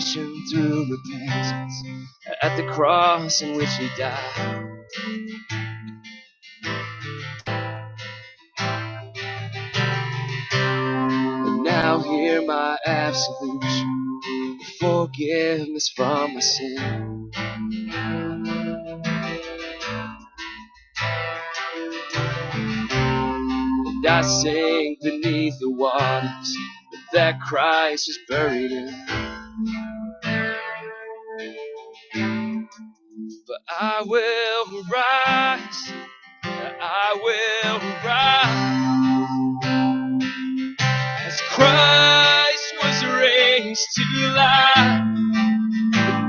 through repentance at the cross in which he died. And now hear my absolution, forgiveness from my sin. And I sink beneath the waters that Christ is buried in. But I will rise, I will rise, as Christ was raised to life.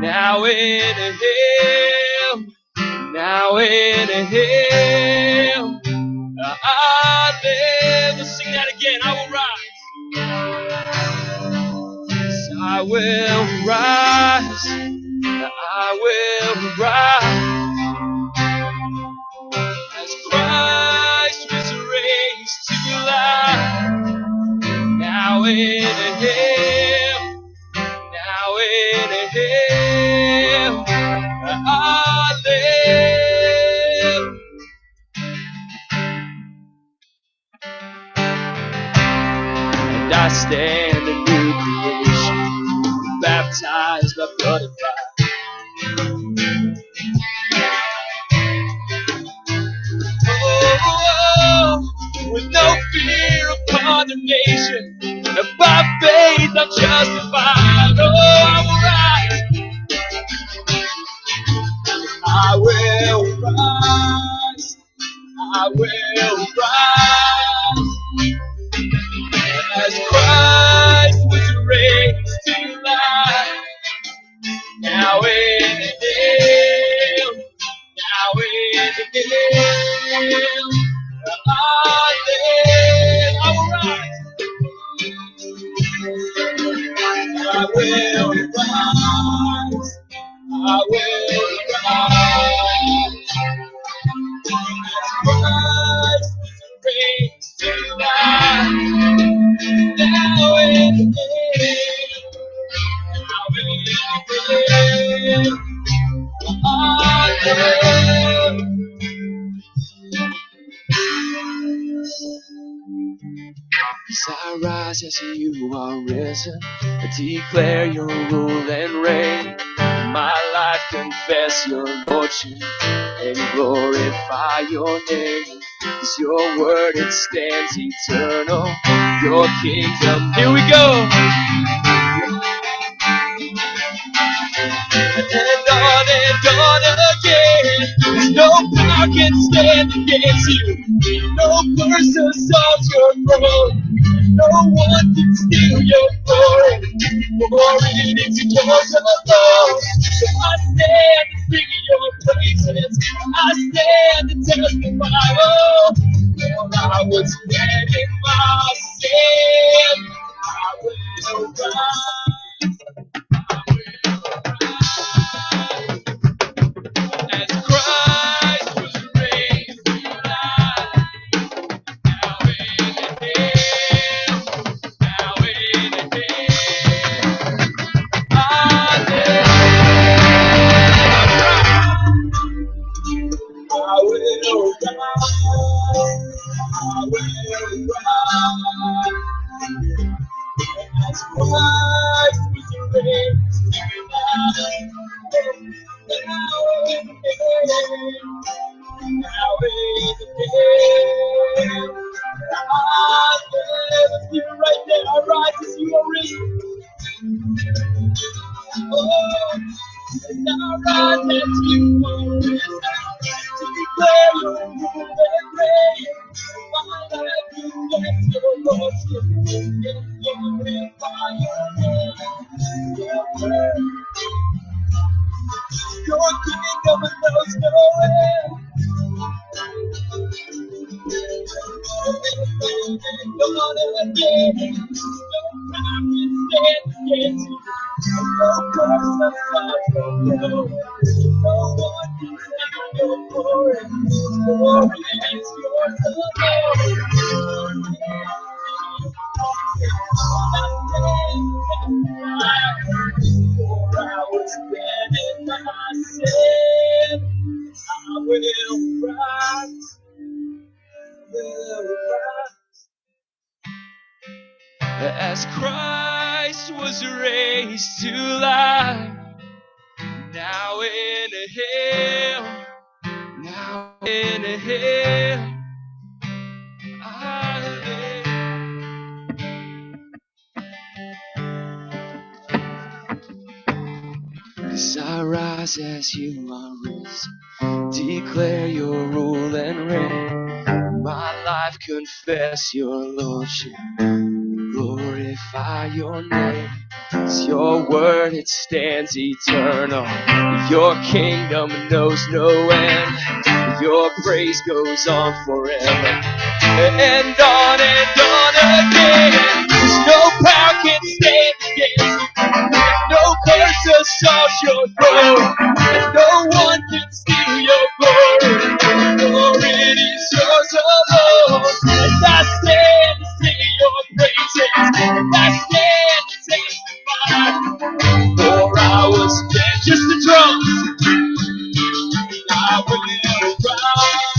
Now in him, now in him, I live. Let's sing that again. I will rise. Yes, I will rise. I will rise. As Christ was raised to life. Now in him, now in him, I live. And I stand a new creation, baptized by blood and fire. Oh, with no fear of condemnation, and by faith I'm justified. Oh, I will rise, I will rise, as Christ was raised to life. Now in him, now in him, I live. I will rise. I will rise. I will rise. As Christ was raised to life. Now in him, now in him, I live. As I rise as you are risen, I declare your rule and reign. In my life confess your lordship and glorify your name. Cause your word, it stands eternal, your kingdom. Here we go. And on again. No power can stand against you. No curse assaults your throne. No one can steal your glory. For it is yours alone. So I stand to sing your praises. I stand to testify. Oh, when I was dead in my sin, I will rise. As Christ was raised to life, now in him, now in him, I live. I will rise, I will rise. As Christ was raised to life, now in him, now in him, I live. Let's keep it right there. I rise as you are risen. Oh, and I rise as you are risen to declare your rule and reign. My life reflects your lordship and glorify your name. Your word, your kingdom knows no end. God again, no power can stand against you. No curse of God will know. No one can steal your glory. Glory is yours alone. was raised to life. Now in hell, now in hell, I live. 'Cause I rise as you are risen, declare your rule and reign. My life confess your lordship, glorify your name. 'Cause your word, it stands eternal. Your kingdom knows no end. Your praise goes on forever and on again. 'Cause no power can stand against you. No curse assaults your throne. And no one can steal your glory. For it is yours alone. And I stand to sing your praises. And I stand to testify. For I was dead, just the drums. I will rise.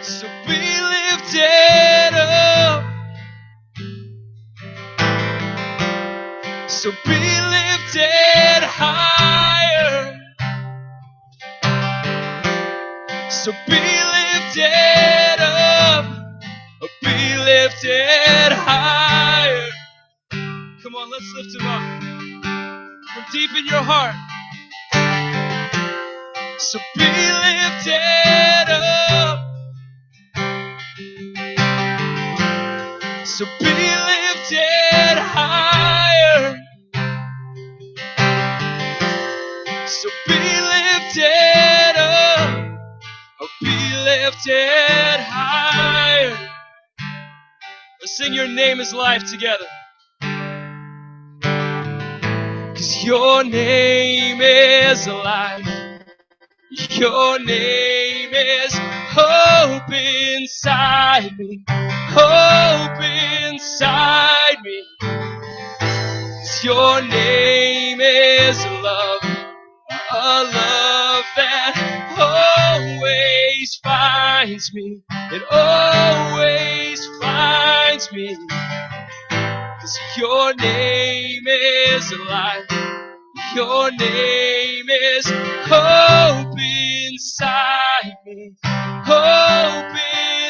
So be lifted up. So be lifted higher. So be lifted up. Be lifted higher. Come on, let's lift him up from deep in your heart. So be lifted up. So be lifted higher. So be lifted up. Oh, be lifted higher. Let's sing Your Name is Life together. 'Cause your name is life. Your name is hope inside me. Hope inside me. 'Cause your name is love. A love that always finds me. It always finds me. 'Cause your name is life. Your name is hope inside me. Hope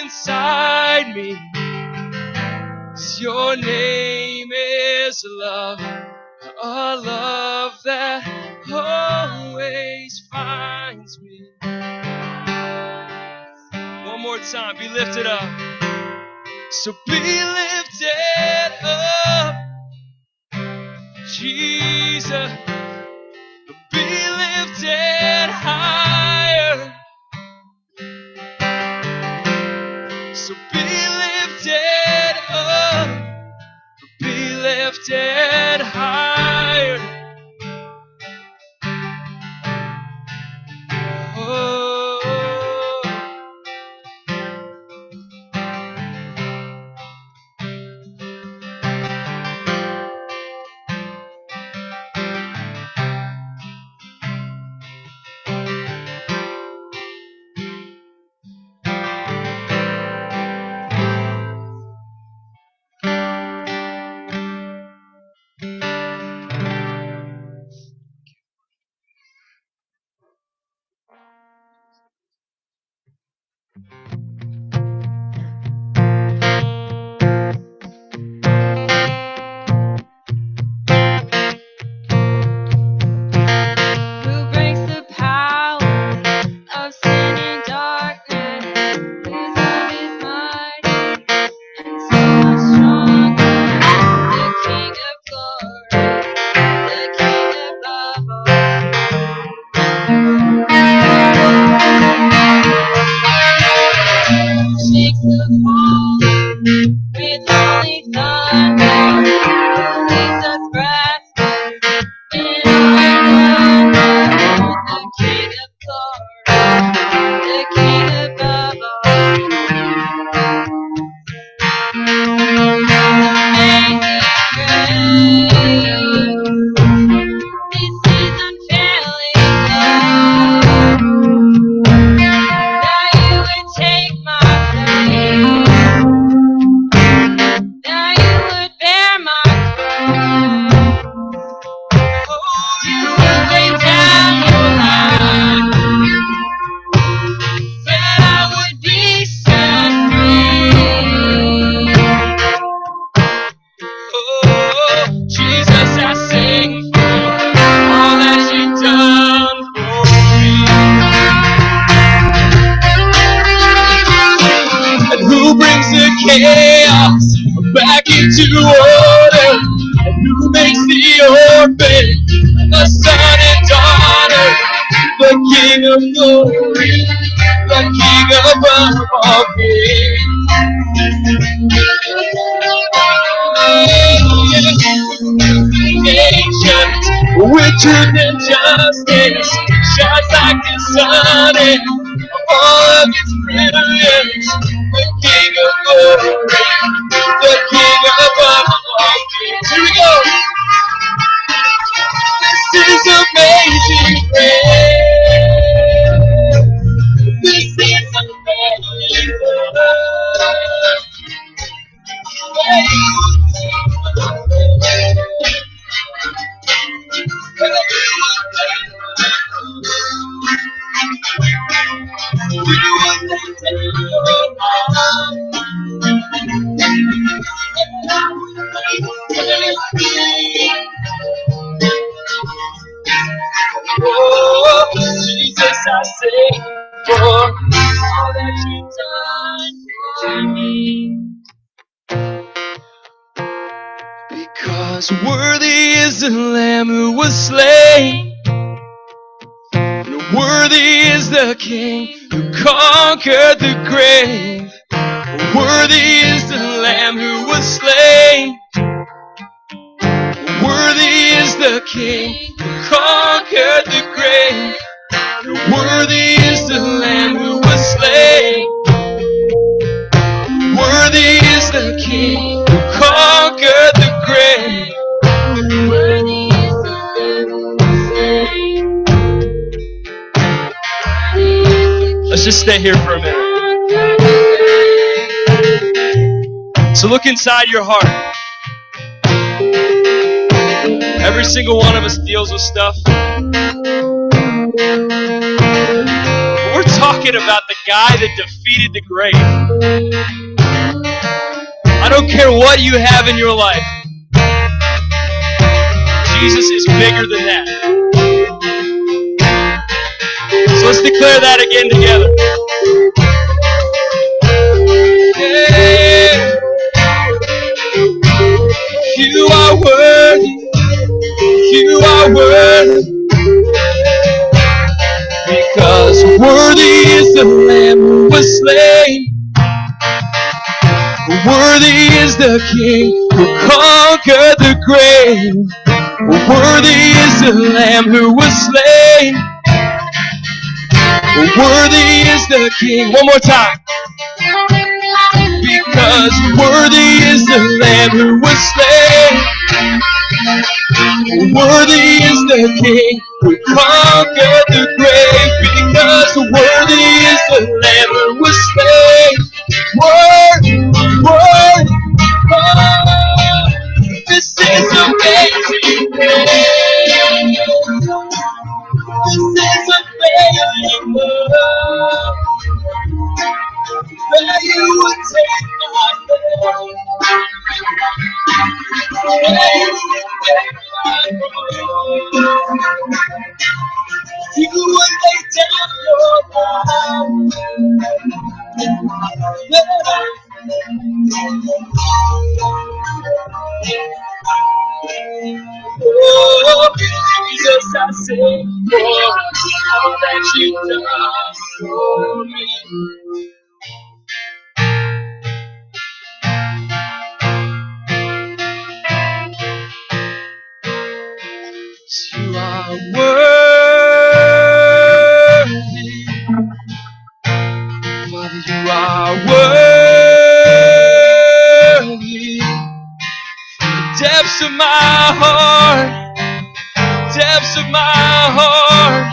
inside me. 'Cause your name is love. A love that always finds me. One more time, be lifted up. So be lifted up, Jesus. Be lifted higher. So be lifted up. Be lifted higher. Oh. your face, a son and daughter, the King of glory, the King above all kings. Nations with truth and justice shines like the sun in all of its brilliance. The King of glory, the King above all kings. Here we go. This is amazing grace. This is amazing love. Oh, Jesus, I say, for all that you've done for me. Because worthy is the Lamb who was slain, and worthy is the King who conquered the grave. Worthy is the Lamb who was slain, worthy is the King who conquered the grave. Worthy is the Lamb who was slain, worthy is the King who conquered the grave. Worthy is the Lamb who was slain. Let's just stay here for a minute. So look inside your heart. Every single one of us deals with stuff. We're talking about the guy that defeated the grave. I don't care what you have in your life. Jesus is bigger than that. So let's declare that again together. Yeah. You are worthy. You are worthy. Because worthy is the Lamb who was slain. Worthy is the King who conquered the grave. Worthy is the Lamb who was slain. Worthy is the King. One more time. Because worthy is the Lamb who was slain. Worthy is the King who conquered the grave. Because worthy is the Lamb who was slain. Worthy, worthy, worthy. This is amazing grace. This is amazing love. That you would take my place. That you would take my place. You would lay down your oh, Jesus, I say, for all that you've done for me. You are worthy, Father, you are worthy. The depths of my heart, depths of my heart,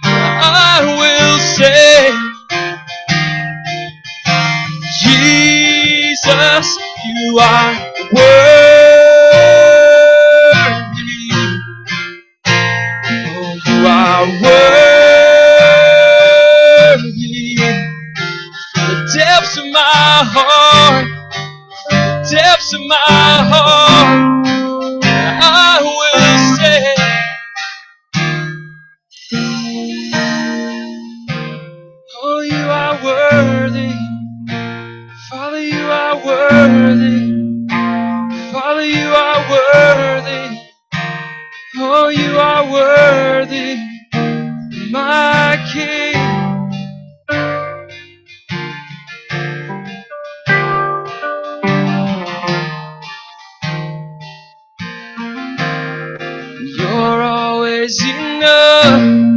I will say, Jesus, you are worthy. Oh, you are worthy. The depths of my heart, depths of my heart, I will say, oh, you are worthy. Father, you are worthy. Oh, you are worthy, my King. You're always enough.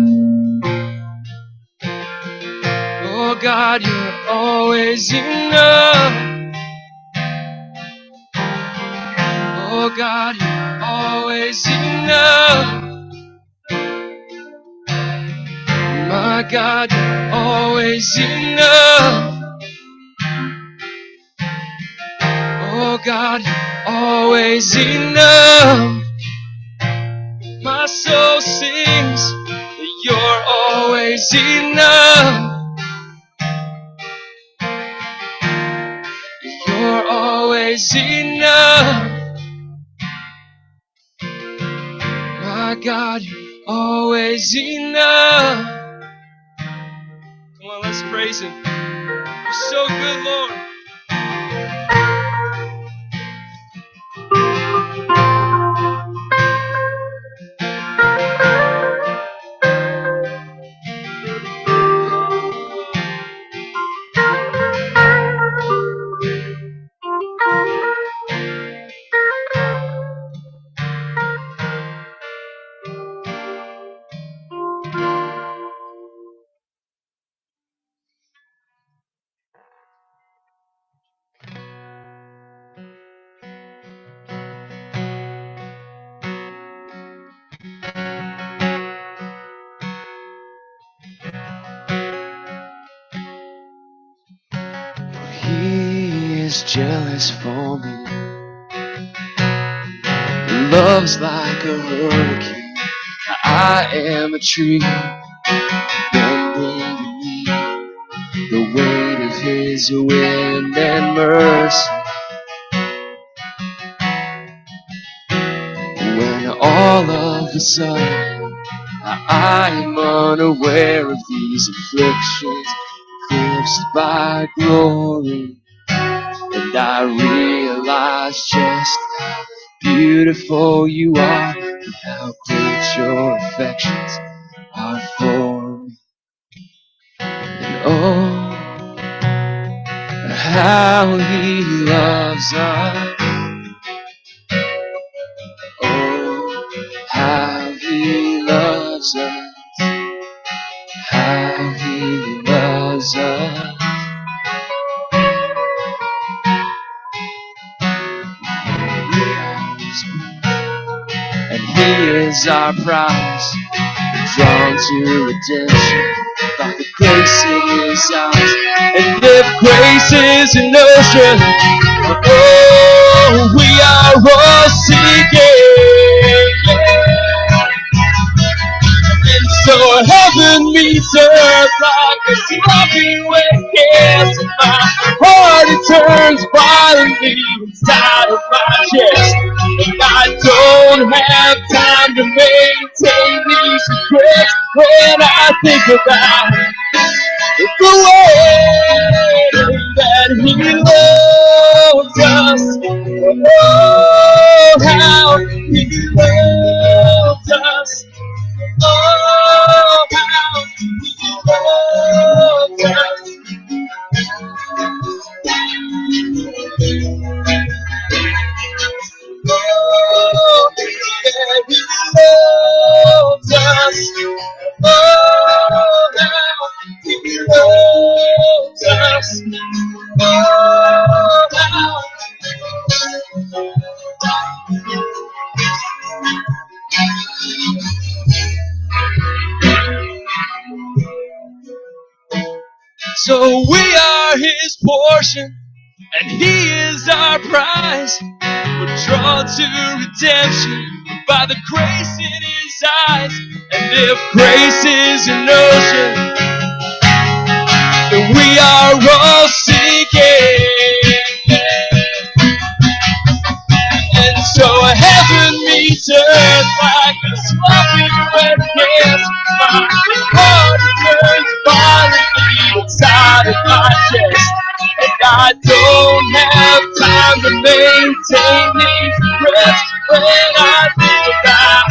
Oh God, you're always enough. Oh God, you're always enough. My God, you're always enough. Oh God, you're always enough. My soul sings that you're always enough. You're always enough. My God, you're always enough. Come on, let's praise Him. You're so good, Lord. He is jealous for me. Love's like a hurricane. I am a tree bending beneath the weight of His wind and mercy. When all of a sudden I'm unaware of these afflictions, eclipsed by glory, and I realize just how beautiful you are and how great your affections are for me. And oh, how He loves us. Oh, how He loves us. How He loves us. And He is our prize, drawn to redemption by the grace in His eyes. And if grace is an ocean, oh, we are all sinking. And so heaven meets earth like a sloppy wet gas. My heart it turns violently inside of my chest. And I don't have time to maintain these regrets when I think about the way that He loves us. Oh, how He loves us. Oh, how He loves us. Oh, yeah, He loves us. Oh, how He loves us. Oh, how. So we are His portion, and He is our prize. We're drawn to redemption by the grace in His eyes. And if grace is an ocean, then we are all sinking. And so heaven meets earth like a sloppy wet gas. My heart turns violently inside of my chest. And I don't have time to maintain these regrets when I think about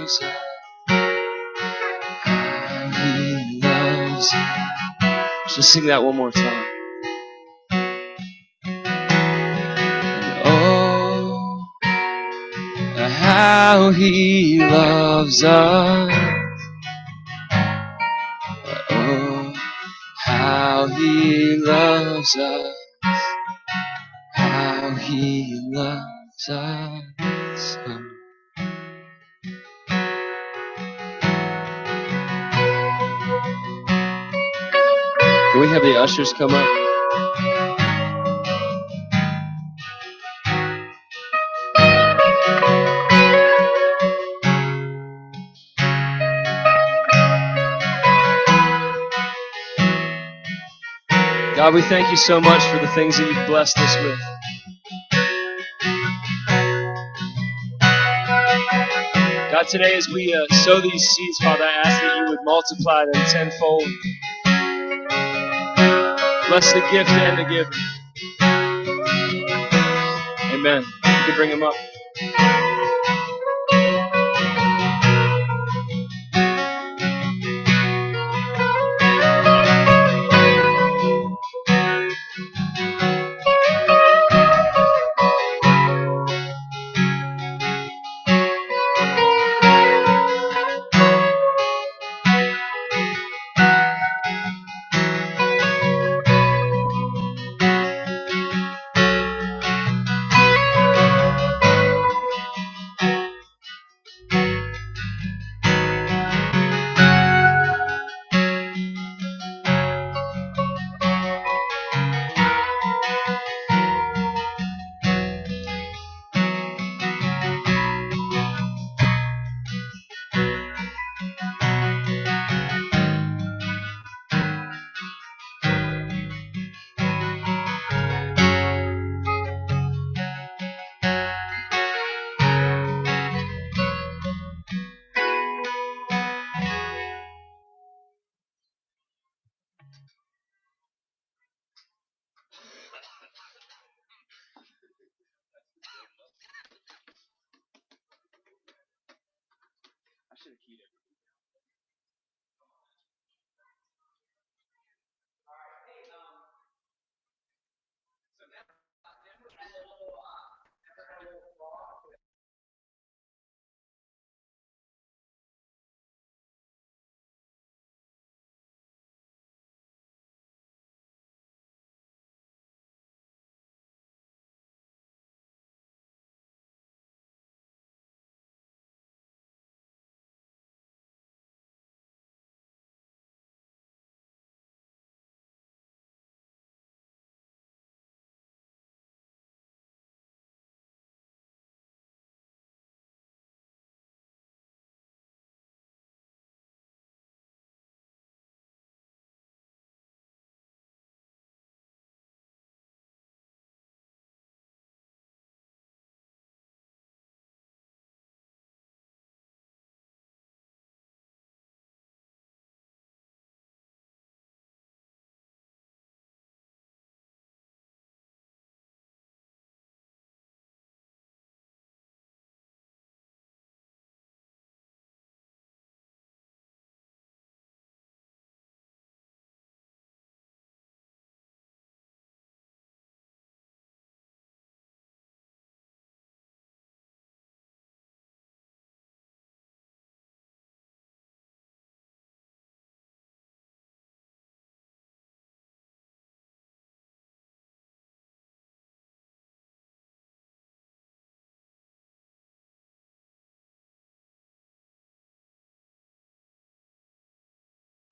loves us. How He loves us. Just sing that one more time. And oh, how He loves us. Oh, how He loves us. How He loves us. Can we have the ushers come up? God, we thank you so much for the things that you've blessed us with. God, today as we sow these seeds, Father, I ask that you would multiply them tenfold. Bless the gift and the giver. Amen. You can bring them up.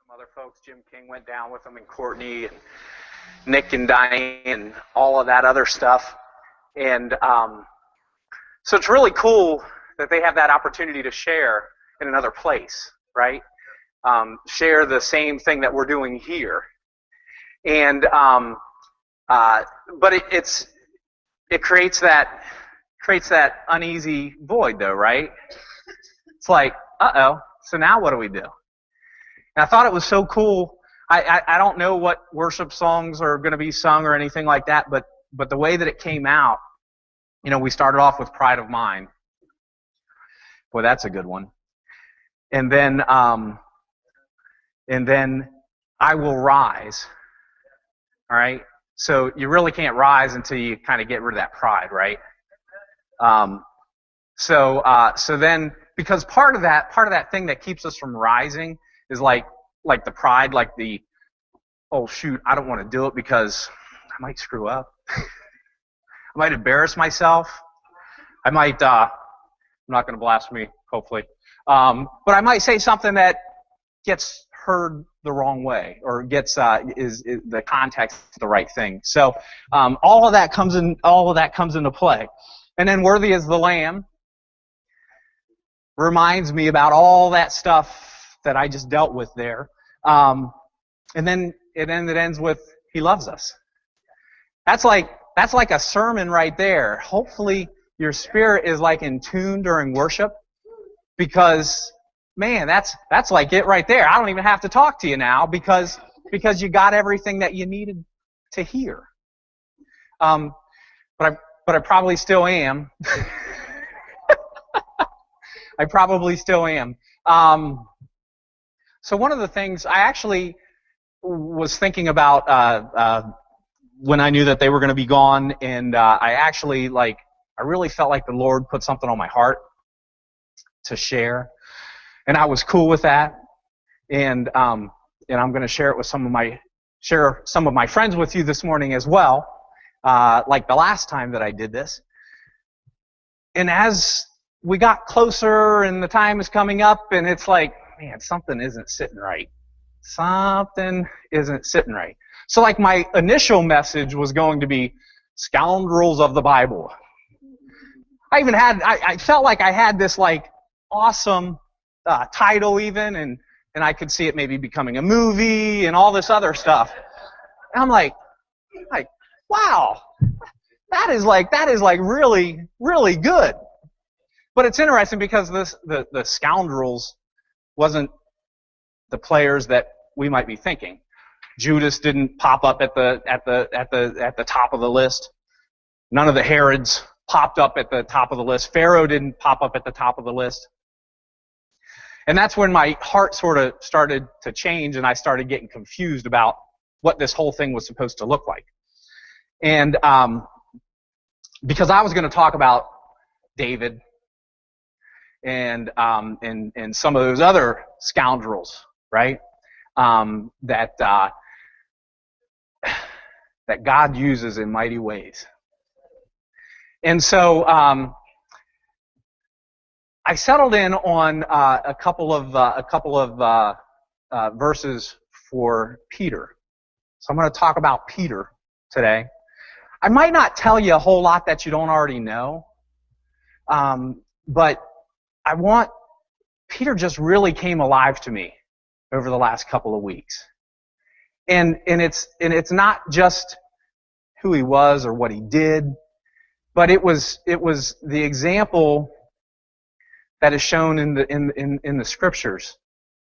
Other folks, Jim King went down with them, and Courtney and Nick and Diane and all of that other stuff. And so it's really cool that they have that opportunity to share in another place, right? Share the same thing that we're doing here. And but it creates that uneasy void, though, right? It's like, so now what do we do? And I thought it was so cool. I don't know what worship songs are going to be sung or anything like that, but the way that it came out, we started off with Pride of Mine. Boy, that's a good one. and then I will rise. All right. So you really can't rise until you kind of get rid of that pride, right? So then, because part of that thing that keeps us from rising is like the pride, like the, oh shoot, I don't want to do it because I might screw up. I might embarrass myself. I might, I'm not going to blaspheme, hopefully. But I might say something that gets heard the wrong way, or gets is the context the right thing. So all of that comes into play. And then worthy as the Lamb reminds me about all that stuff that I just dealt with there. And then it ends with He loves us. That's like a sermon right there. Hopefully your spirit is like in tune during worship, because man, that's like it right there. I don't even have to talk to you now because you got everything that you needed to hear. But I probably still am. I probably still am. So one of the things I actually was thinking about when I knew that they were going to be gone, and I really felt like the Lord put something on my heart to share, and I was cool with that. And I'm going to share some of my friends with you this morning as well, like the last time that I did this. And as we got closer and the time is coming up, and it's like, man, something isn't sitting right. Something isn't sitting right. So like my initial message was going to be scoundrels of the Bible. I felt like I had this like awesome title even, and I could see it maybe becoming a movie and all this other stuff. And I'm like, wow, that is like really, really good. But it's interesting because the scoundrels wasn't the players that we might be thinking. Judas didn't pop up at the top of the list. None of the Herods popped up at the top of the list. Pharaoh didn't pop up at the top of the list. And that's when my heart sort of started to change, and I started getting confused about what this whole thing was supposed to look like. And because I was going to talk about David and some of those other scoundrels, right? That God uses in mighty ways. And so I settled in on a couple of verses for Peter. So I'm going to talk about Peter today. I might not tell you a whole lot that you don't already know, but Peter just really came alive to me over the last couple of weeks. And it's not just who he was or what he did, but it was the example that is shown in the scriptures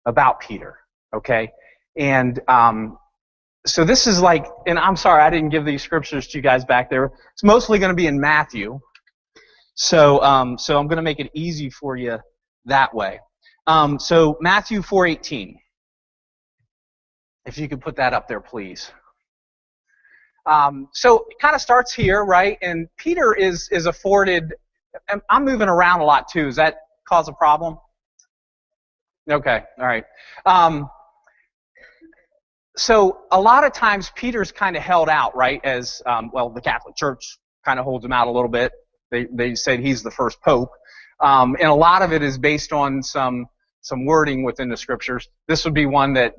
about Peter. Okay? And so this is like, and I'm sorry I didn't give these scriptures to you guys back there. It's mostly going to be in Matthew. So I'm going to make it easy for you that way. So Matthew 4:18. If you could put that up there, please. So it kind of starts here, right? And Peter is afforded. I'm moving around a lot too. Does that cause a problem? Okay, all right. So a lot of times Peter's kind of held out, right? As the Catholic Church kind of holds him out a little bit. They said he's the first pope, and a lot of it is based on some wording within the scriptures. This would be one that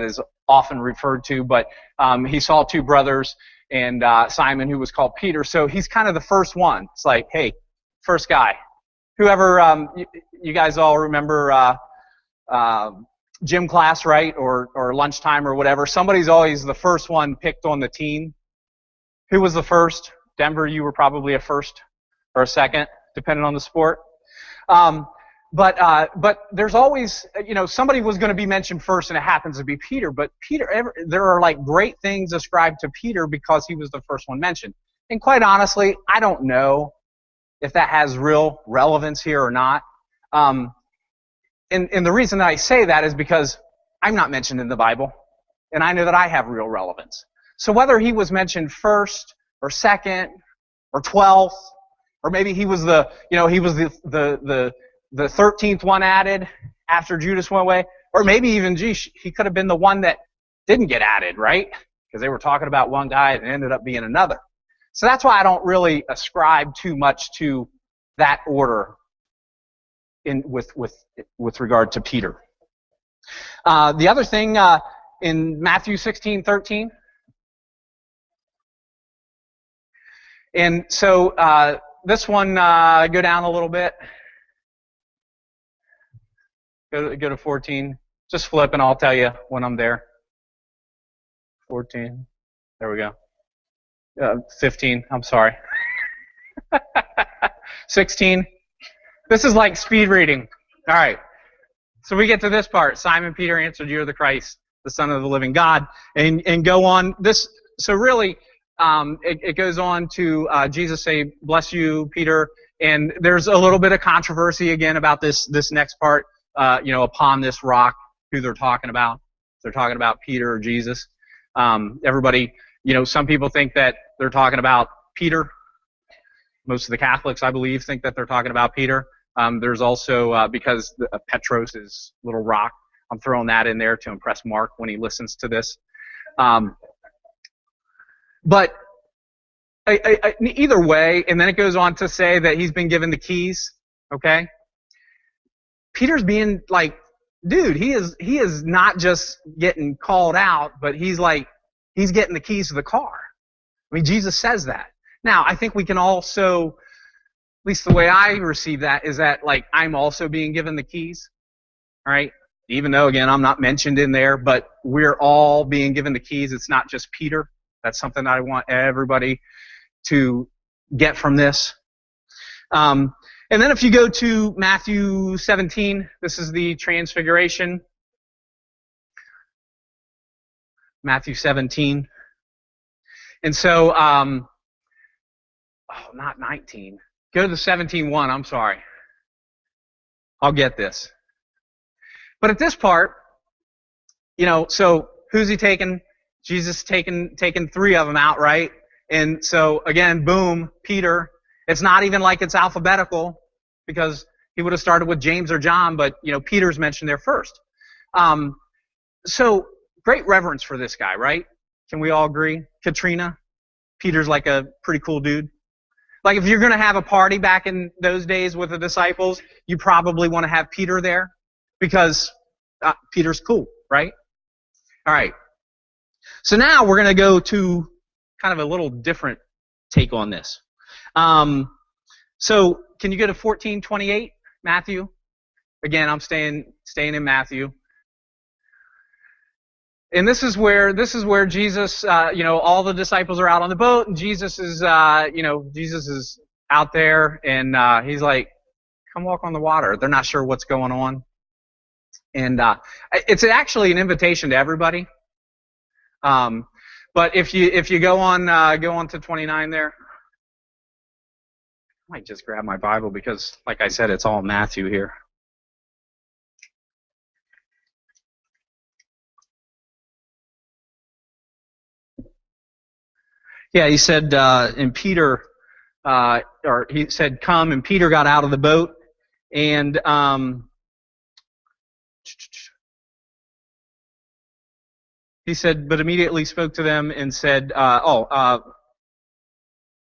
is often referred to, but he saw two brothers and Simon, who was called Peter. So he's kind of the first one. It's like, hey, first guy. Whoever, you guys all remember gym class, right, or lunchtime or whatever. Somebody's always the first one picked on the team. Who was the first? Denver, you were probably a first or a second, depending on the sport. But there's always, somebody was going to be mentioned first, and it happens to be Peter. But there are like great things ascribed to Peter because he was the first one mentioned. And quite honestly, I don't know if that has real relevance here or not. And the reason that I say that is because I'm not mentioned in the Bible, and I know that I have real relevance. So whether he was mentioned first or second or 12th, or maybe he was the 13th one added after Judas went away, or maybe even, he could have been the one that didn't get added, right? Because they were talking about one guy and it ended up being another. So that's why I don't really ascribe too much to that order with regard to Peter. The other thing in Matthew 16:13, and so this one, go down a little bit. Go to 14. Just flip and I'll tell you when I'm there. 14. There we go. 15. I'm sorry. 16. This is like speed reading. All right. So we get to this part. Simon Peter answered, "You are the Christ, the Son of the living God." And go on. This. So really, it goes on to Jesus say, "Bless you, Peter." And there's a little bit of controversy again about this next part. Upon this rock, who they're talking about. They're talking about Peter or Jesus. Everybody, some people think that they're talking about Peter. Most of the Catholics, I believe, think that they're talking about Peter. There's also, because Petros is little rock, I'm throwing that in there to impress Mark when he listens to this. But either way, and then it goes on to say that he's been given the keys, okay? Peter's being like, dude, he is not just getting called out, but he's getting the keys to the car. I mean, Jesus says that. Now, I think we can also, at least the way I receive that, is that I'm also being given the keys, all right? Even though, again, I'm not mentioned in there, but we're all being given the keys. It's not just Peter. That's something I want everybody to get from this. And then if you go to Matthew 17, this is the Transfiguration. Matthew 17. And so, not 19. Go to the 17:1, I'm sorry. I'll get this. But at this part, so who's he taking? Jesus taking 3 of them out, right? And so, again, boom, Peter. It's not even like it's alphabetical, because he would have started with James or John, but Peter's mentioned there first. So great reverence for this guy, right? Can we all agree? Katrina, Peter's like a pretty cool dude. Like if you're going to have a party back in those days with the disciples, you probably want to have Peter there because Peter's cool, right? All right. So now we're going to go to kind of a little different take on this. So can you go to 14:28, Matthew? Again, I'm staying in Matthew. And this is where Jesus, all the disciples are out on the boat, and Jesus is out there, and he's like, "Come walk on the water." They're not sure what's going on, and it's actually an invitation to everybody. But if you go on to 29 there. I might just grab my Bible because, like I said, it's all Matthew here. Yeah, he said, he said, "Come," and Peter got out of the boat, and he said, but immediately spoke to them and said,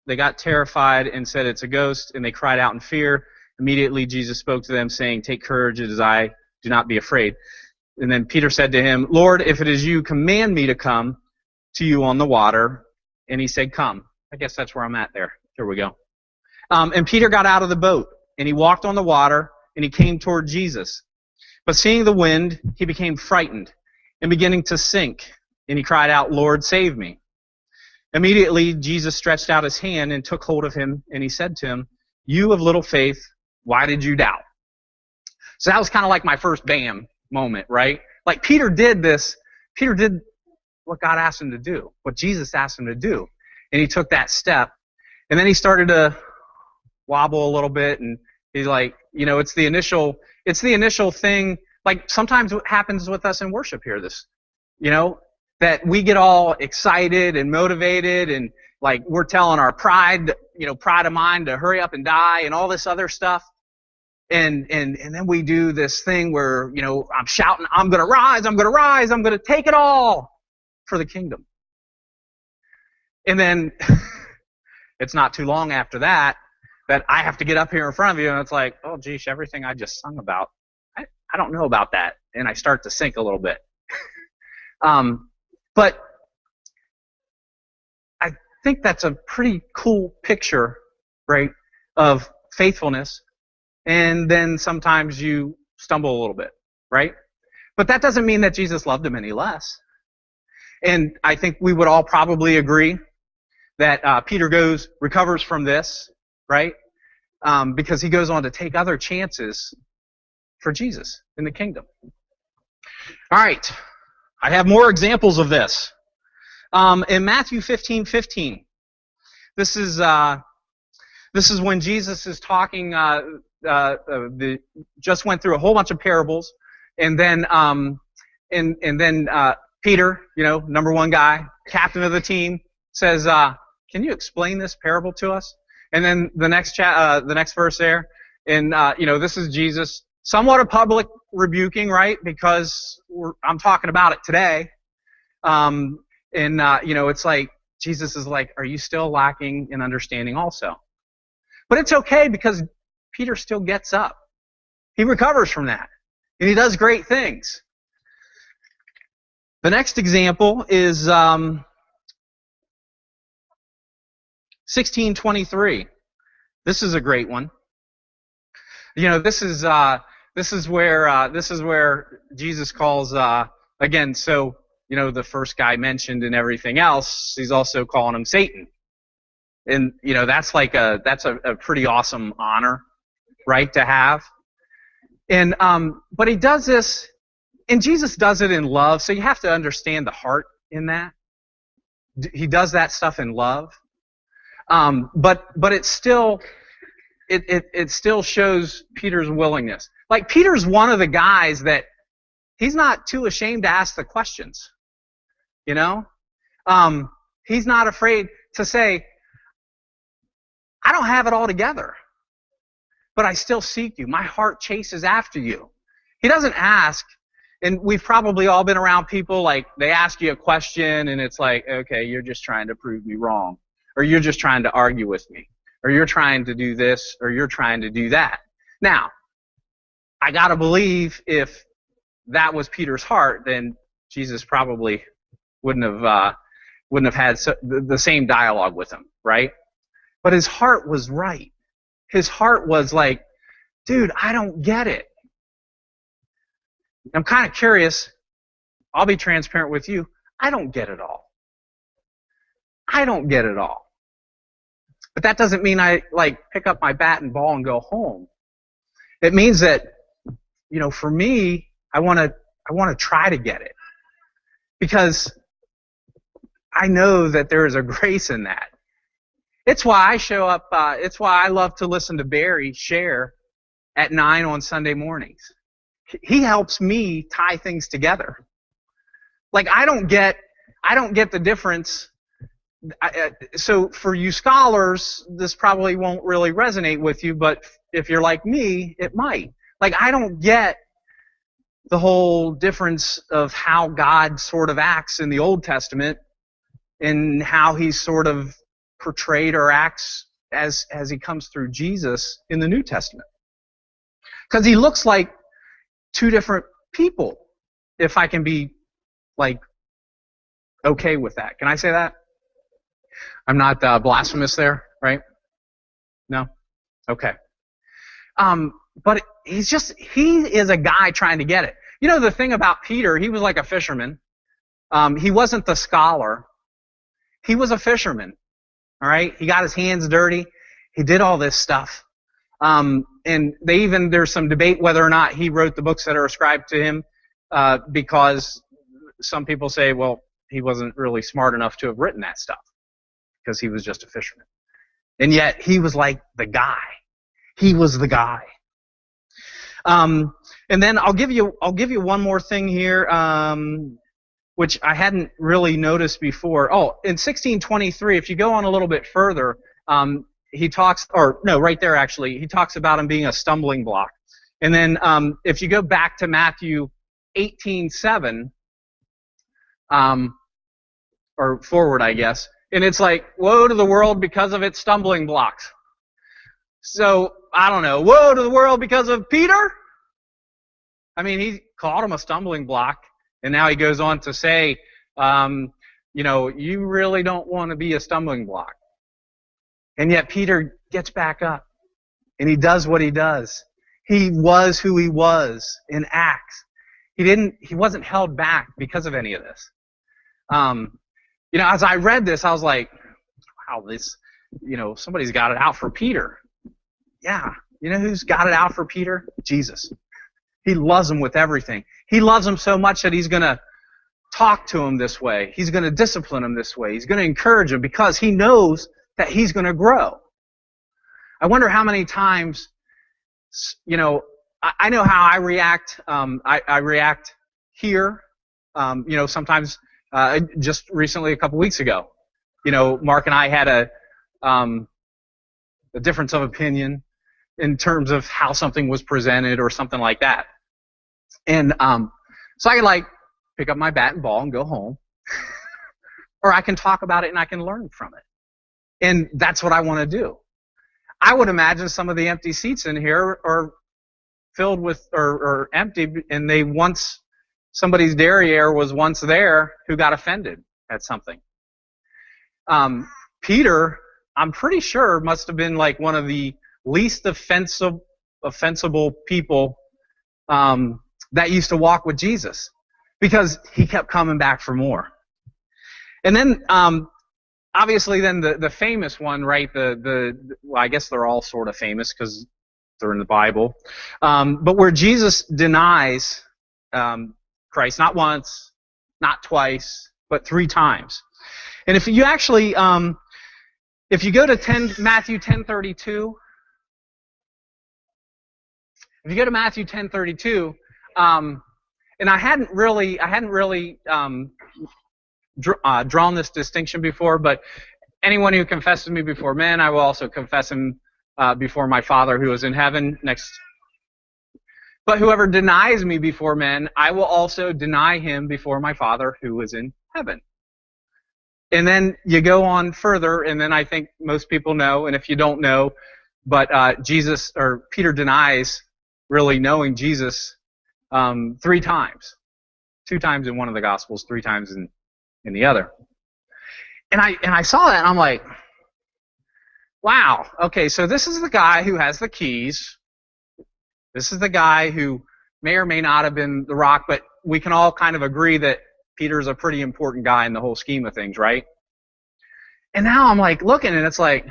they got terrified and said, "It's a ghost," and they cried out in fear. Immediately Jesus spoke to them, saying, "Take courage, it is I, do not be afraid." And then Peter said to him, "Lord, if it is you, command me to come to you on the water." And he said, "Come." I guess that's where I'm at there. Here we go. And Peter got out of the boat, and he walked on the water, and he came toward Jesus. But seeing the wind, he became frightened, and beginning to sink, and he cried out, "Lord, save me." Immediately, Jesus stretched out his hand and took hold of him, and he said to him, "You of little faith, why did you doubt?" So that was kind of like my first bam moment, right? Like Peter did this. Peter did what God asked him to do, what Jesus asked him to do. And he took that step. And then he started to wobble a little bit, and he's like, It's the initial thing. Like sometimes what happens with us in worship here, that we get all excited and motivated, and like we're telling our pride of mind to hurry up and die and all this other stuff. And then we do this thing where, I'm shouting, I'm going to rise, I'm going to take it all for the kingdom. And then it's not too long after that I have to get up here in front of you, and it's like, oh, geez, everything I just sung about, I don't know about that. And I start to sink a little bit. But I think that's a pretty cool picture, right, of faithfulness. And then sometimes you stumble a little bit, right? But that doesn't mean that Jesus loved him any less. And I think we would all probably agree that Peter recovers from this, right? Because he goes on to take other chances for Jesus in the kingdom. All right. I have more examples of this. In Matthew 15:15, this is when Jesus is talking. Just went through a whole bunch of parables, and then Peter, number one guy, captain of the team, says, "Can you explain this parable to us?" And then the next verse there, and this is Jesus, somewhat a public rebuking, right? Because I'm talking about it today, it's like Jesus is like, "Are you still lacking in understanding also?" But it's okay because Peter still gets up. He recovers from that, and he does great things. The next example is 16:23. This is a great one. This is where Jesus calls again. So the first guy mentioned and everything else, he's also calling him Satan, and that's a pretty awesome honor, right, to have. And but he does this, and Jesus does it in love. So you have to understand the heart in that. He does that stuff in love. But it still shows Peter's willingness. Like Peter's one of the guys that he's not too ashamed to ask the questions. He's not afraid to say, "I don't have it all together, but I still seek you. My heart chases after you." He doesn't ask, and we've probably all been around people like they ask you a question and it's like, okay, you're just trying to prove me wrong, or you're just trying to argue with me, or you're trying to do this, or you're trying to do that. Now, I gotta believe if that was Peter's heart, then Jesus probably wouldn't have had the same dialogue with him, right? But his heart was right. His heart was like, dude, I don't get it. I'm kind of curious. I'll be transparent with you. I don't get it all. I don't get it all. But that doesn't mean I pick up my bat and ball and go home. It means that, for me, I want to try to get it. Because I know that there is a grace in that. It's why I show up, it's why I love to listen to Barry share at 9 on Sunday mornings. He helps me tie things together. Like I don't get the difference. So for you scholars, this probably won't really resonate with you, but if you're like me, it might. Like I don't get the whole difference of how God sort of acts in the Old Testament and how he sort of portrayed or acts as he comes through Jesus in the New Testament. Because he looks like two different people, if I can be okay with that. Can I say that? I'm not blasphemous there, right? No? Okay. But he is a guy trying to get it. The thing about Peter, he was like a fisherman. He wasn't the scholar. He was a fisherman. All right? He got his hands dirty. He did all this stuff. And there's some debate whether or not he wrote the books that are ascribed to him, because some people say, well, he wasn't really smart enough to have written that stuff because he was just a fisherman. And yet he was like the guy. He was the guy. And then I'll give you one more thing here, which I hadn't really noticed before. Oh, in 1623, if you go on a little bit further, he talks, or no, right there actually, he talks about him being a stumbling block. And then if you go back to Matthew 18:7, or forward, I guess, and it's like, woe to the world because of its stumbling blocks. So, I don't know, woe to the world because of Peter? I mean, he called him a stumbling block, and now he goes on to say, you really don't want to be a stumbling block. And yet Peter gets back up, and he does what he does. He was who he was in Acts. He wasn't held back because of any of this. As I read this, I was like, wow, somebody's got it out for Peter. Yeah. You know who's got it out for Peter? Jesus. He loves him with everything. He loves him so much that he's going to talk to him this way. He's going to discipline him this way. He's going to encourage him because he knows that he's going to grow. I wonder how many times, I know how I react. I react here. Sometimes just recently, a couple weeks ago, Mark and I had a difference of opinion in terms of how something was presented or something like that. And so I could pick up my bat and ball and go home. Or I can talk about it and I can learn from it. And that's what I want to do. I would imagine some of the empty seats in here are filled with or empty, and somebody's derriere was once there who got offended at something. Peter, I'm pretty sure, must have been one of the least offensible people that used to walk with Jesus, because he kept coming back for more. And then obviously then the famous one, right? Well, I guess they're all sort of famous because they're in the Bible, but where Jesus denies Christ, not once, not twice, but 3 times. And if you actually if you go to Matthew 10:32. If you go to Matthew 10:32, and I hadn't really drawn this distinction before, but anyone who confesses me before men, I will also confess him before my Father who is in heaven. Next. But whoever denies me before men, I will also deny him before my Father who is in heaven. And then you go on further, and then I think most people know, and if you don't know, but Peter denies really knowing Jesus 3 times. 2 times in one of the Gospels, 3 times in the other. And I saw that, and I'm like, wow, okay, so this is the guy who has the keys. This is the guy who may or may not have been the rock, but we can all kind of agree that Peter's a pretty important guy in the whole scheme of things, right? And now I'm looking, and it's like,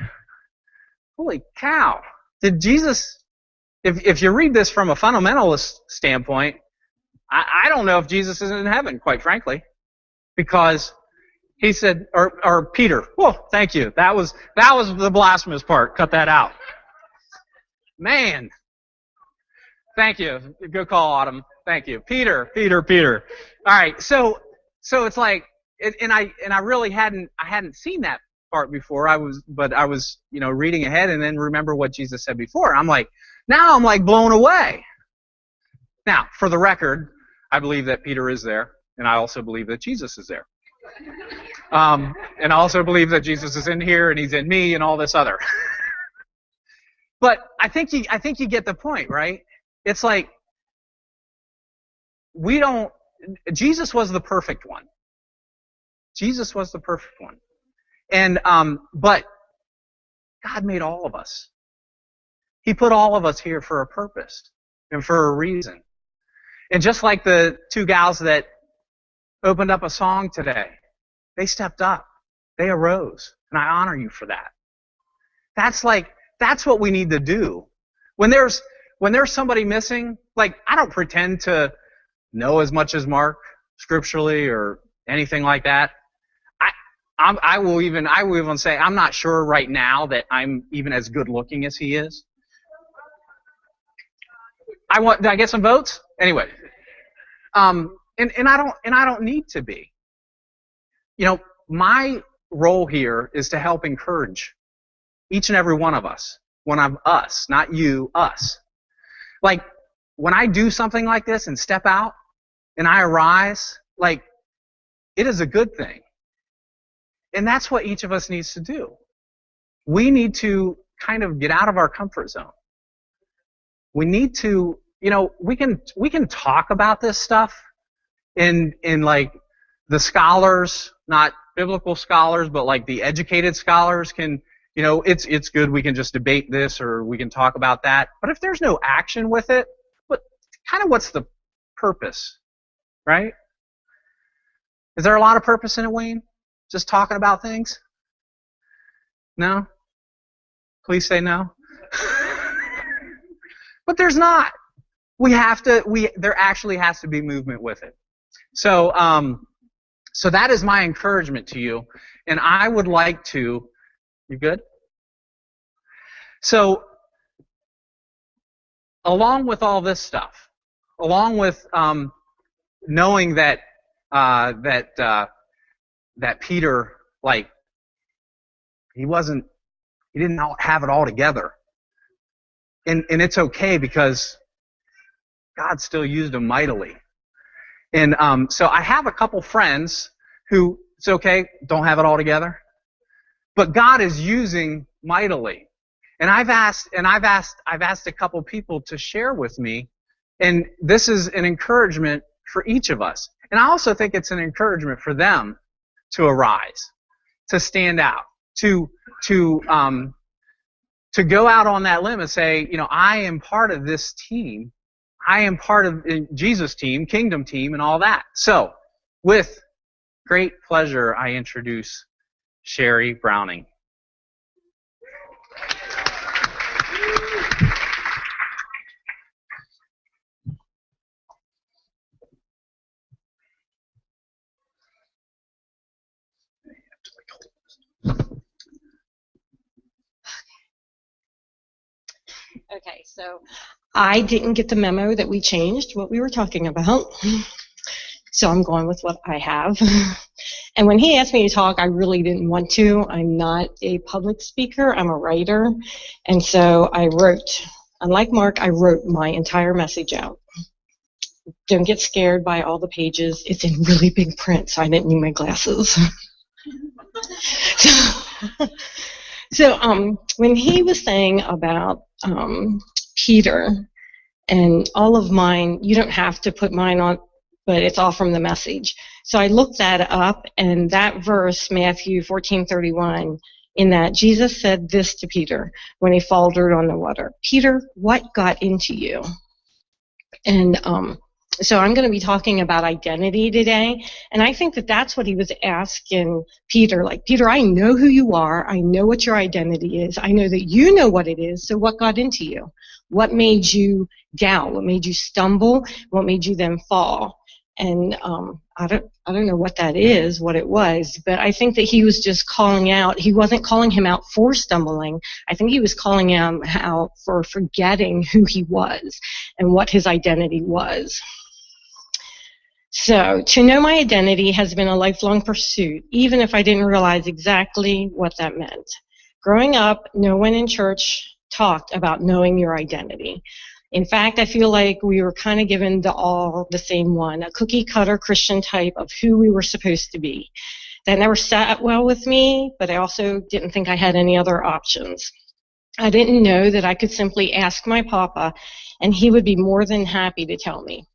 holy cow, did Jesus... If you read this from a fundamentalist standpoint, I don't know if Jesus is in heaven, quite frankly, because he said, or Peter. Whoa, thank you. That was the blasphemous part. Cut that out. Man, thank you. Good call, Autumn. Thank you, Peter. All right, so it's and I really hadn't seen that part before. I was reading ahead and then remember what Jesus said before. Now I'm blown away. Now, for the record, I believe that Peter is there, and I also believe that Jesus is there. And I also believe that Jesus is in here, and he's in me, and all this other. But I think you get the point, right? It's Jesus was the perfect one. Jesus was the perfect one. And but God made all of us. He put all of us here for a purpose and for a reason. And just like the 2 gals that opened up a song today, they stepped up. They arose. And I honor you for that. That's what we need to do. When there's somebody missing, I don't pretend to know as much as Mark scripturally or anything like that. I will even say I'm not sure right now that I'm even as good looking as he is. Did I get some votes? Anyway, and I don't need to be. You know, my role here is to help encourage each and every one of us. Us, not you, us. Like, when I do something like this and step out and I arise, like, it is a good thing. And that's what each of us needs to do. We need to kind of get out of our comfort zone. We need to, you know, we can talk about this stuff in like the scholars, not biblical scholars, but like the educated scholars can, you know, it's good we can just debate this or we can talk about that. But if there's no action with it, what's the purpose, right? Is there a lot of purpose in it, Wayne? Just talking about things? No? Please say no. But there's not. There actually has to be movement with it. So that is my encouragement to you. And I would like to, you good? So, along with all this stuff, along with knowing that Peter, like, he didn't have it all together, and it's okay because God still used him mightily. And so I have a couple friends who, it's okay, don't have it all together, but God is using mightily. And I've asked a couple people to share with me, and this is an encouragement for each of us. And I also think it's an encouragement for them to arise, to stand out, to go out on that limb and say, you know, I am part of this team. I am part of Jesus' team, kingdom team, and all that. So, with great pleasure, I introduce Sherry Browning. Okay, so I didn't get the memo that we changed what we were talking about, so I'm going with what I have. And when he asked me to talk, I really didn't want to. I'm not a public speaker, I'm a writer, and so I wrote, unlike Mark, I wrote my entire message out. Don't get scared by all the pages. It's in really big print, so I didn't need my glasses. So when he was saying about Peter and all of mine, you don't have to put mine on, but it's all from the message. So I looked that up, and that verse, Matthew 14:31, in that Jesus said this to Peter when he faltered on the water. Peter, what got into you? And so I'm going to be talking about identity today, and I think that that's what he was asking Peter. Like, Peter, I know who you are. I know what your identity is. I know that you know what it is, so what got into you? What made you doubt? What made you stumble? What made you then fall? And I don't know what that is, what it was, but I think that he was just calling out. He wasn't calling him out for stumbling. I think he was calling him out for forgetting who he was and what his identity was. So, to know my identity has been a lifelong pursuit, even if I didn't realize exactly what that meant. Growing up, no one in church talked about knowing your identity. In fact, I feel like we were kind of given all the same one, a cookie-cutter Christian type of who we were supposed to be. That never sat well with me, but I also didn't think I had any other options. I didn't know that I could simply ask my papa, and he would be more than happy to tell me.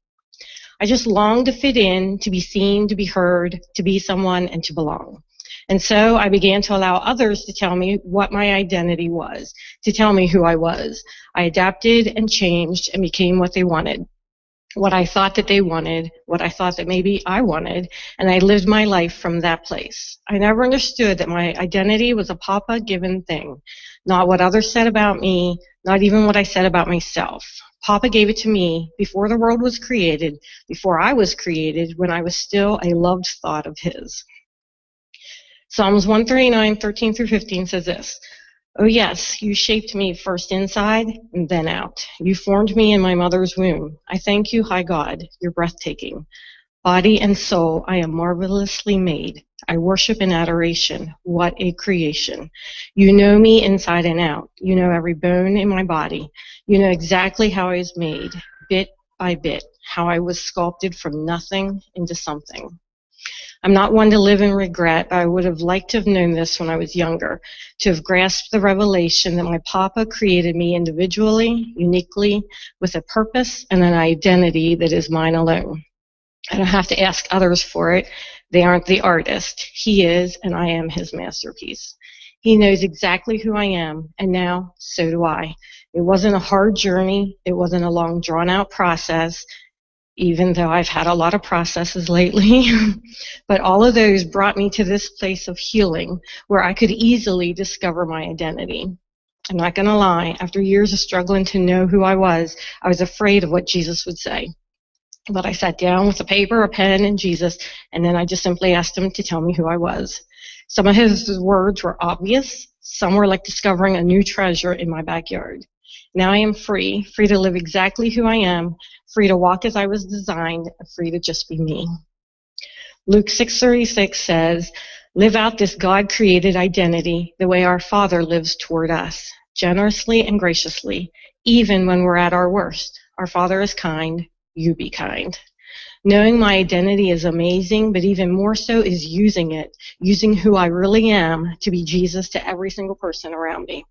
I just longed to fit in, to be seen, to be heard, to be someone, and to belong. And so I began to allow others to tell me what my identity was, to tell me who I was. I adapted and changed and became what they wanted, what I thought that they wanted, what I thought that maybe I wanted, and I lived my life from that place. I never understood that my identity was a Papa-given thing, not what others said about me, not even what I said about myself. Papa gave it to me before the world was created, before I was created, when I was still a loved thought of his. Psalms 139, 13 through 15 says this, Oh yes, you shaped me first inside and then out. You formed me in my mother's womb. I thank you, high God. You're breathtaking. Body and soul, I am marvelously made. I worship in adoration. What a creation. You know me inside and out. You know every bone in my body. You know exactly how I was made, bit by bit, how I was sculpted from nothing into something. I'm not one to live in regret. I would have liked to have known this when I was younger, to have grasped the revelation that my Papa created me individually, uniquely, with a purpose and an identity that is mine alone. I don't have to ask others for it. They aren't the artist. He is, and I am his masterpiece. He knows exactly who I am, and now so do I. It wasn't a hard journey. It wasn't a long, drawn-out process, even though I've had a lot of processes lately. But all of those brought me to this place of healing where I could easily discover my identity. I'm not going to lie. After years of struggling to know who I was afraid of what Jesus would say. But I sat down with a paper, a pen, and Jesus, and then I just simply asked him to tell me who I was. Some of his words were obvious. Some were like discovering a new treasure in my backyard. Now I am free to live exactly who I am, free to walk as I was designed, free to just be me. Luke 6:36 says, live out this God-created identity the way our Father lives toward us, generously and graciously, even when we're at our worst. Our Father is kind. You be kind. Knowing my identity is amazing, but even more so is using it, using who I really am to be Jesus to every single person around me.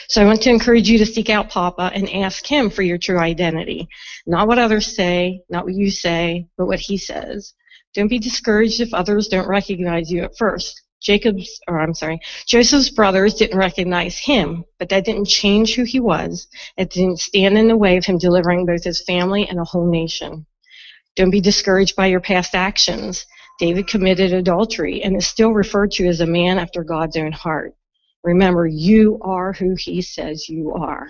So I want to encourage you to seek out Papa and ask him for your true identity. Not what others say, not what you say, but what he says. Don't be discouraged if others don't recognize you at first. Joseph's brothers didn't recognize him, but that didn't change who he was. It didn't stand in the way of him delivering both his family and a whole nation. Don't be discouraged by your past actions. David committed adultery and is still referred to as a man after God's own heart. Remember, you are who he says you are.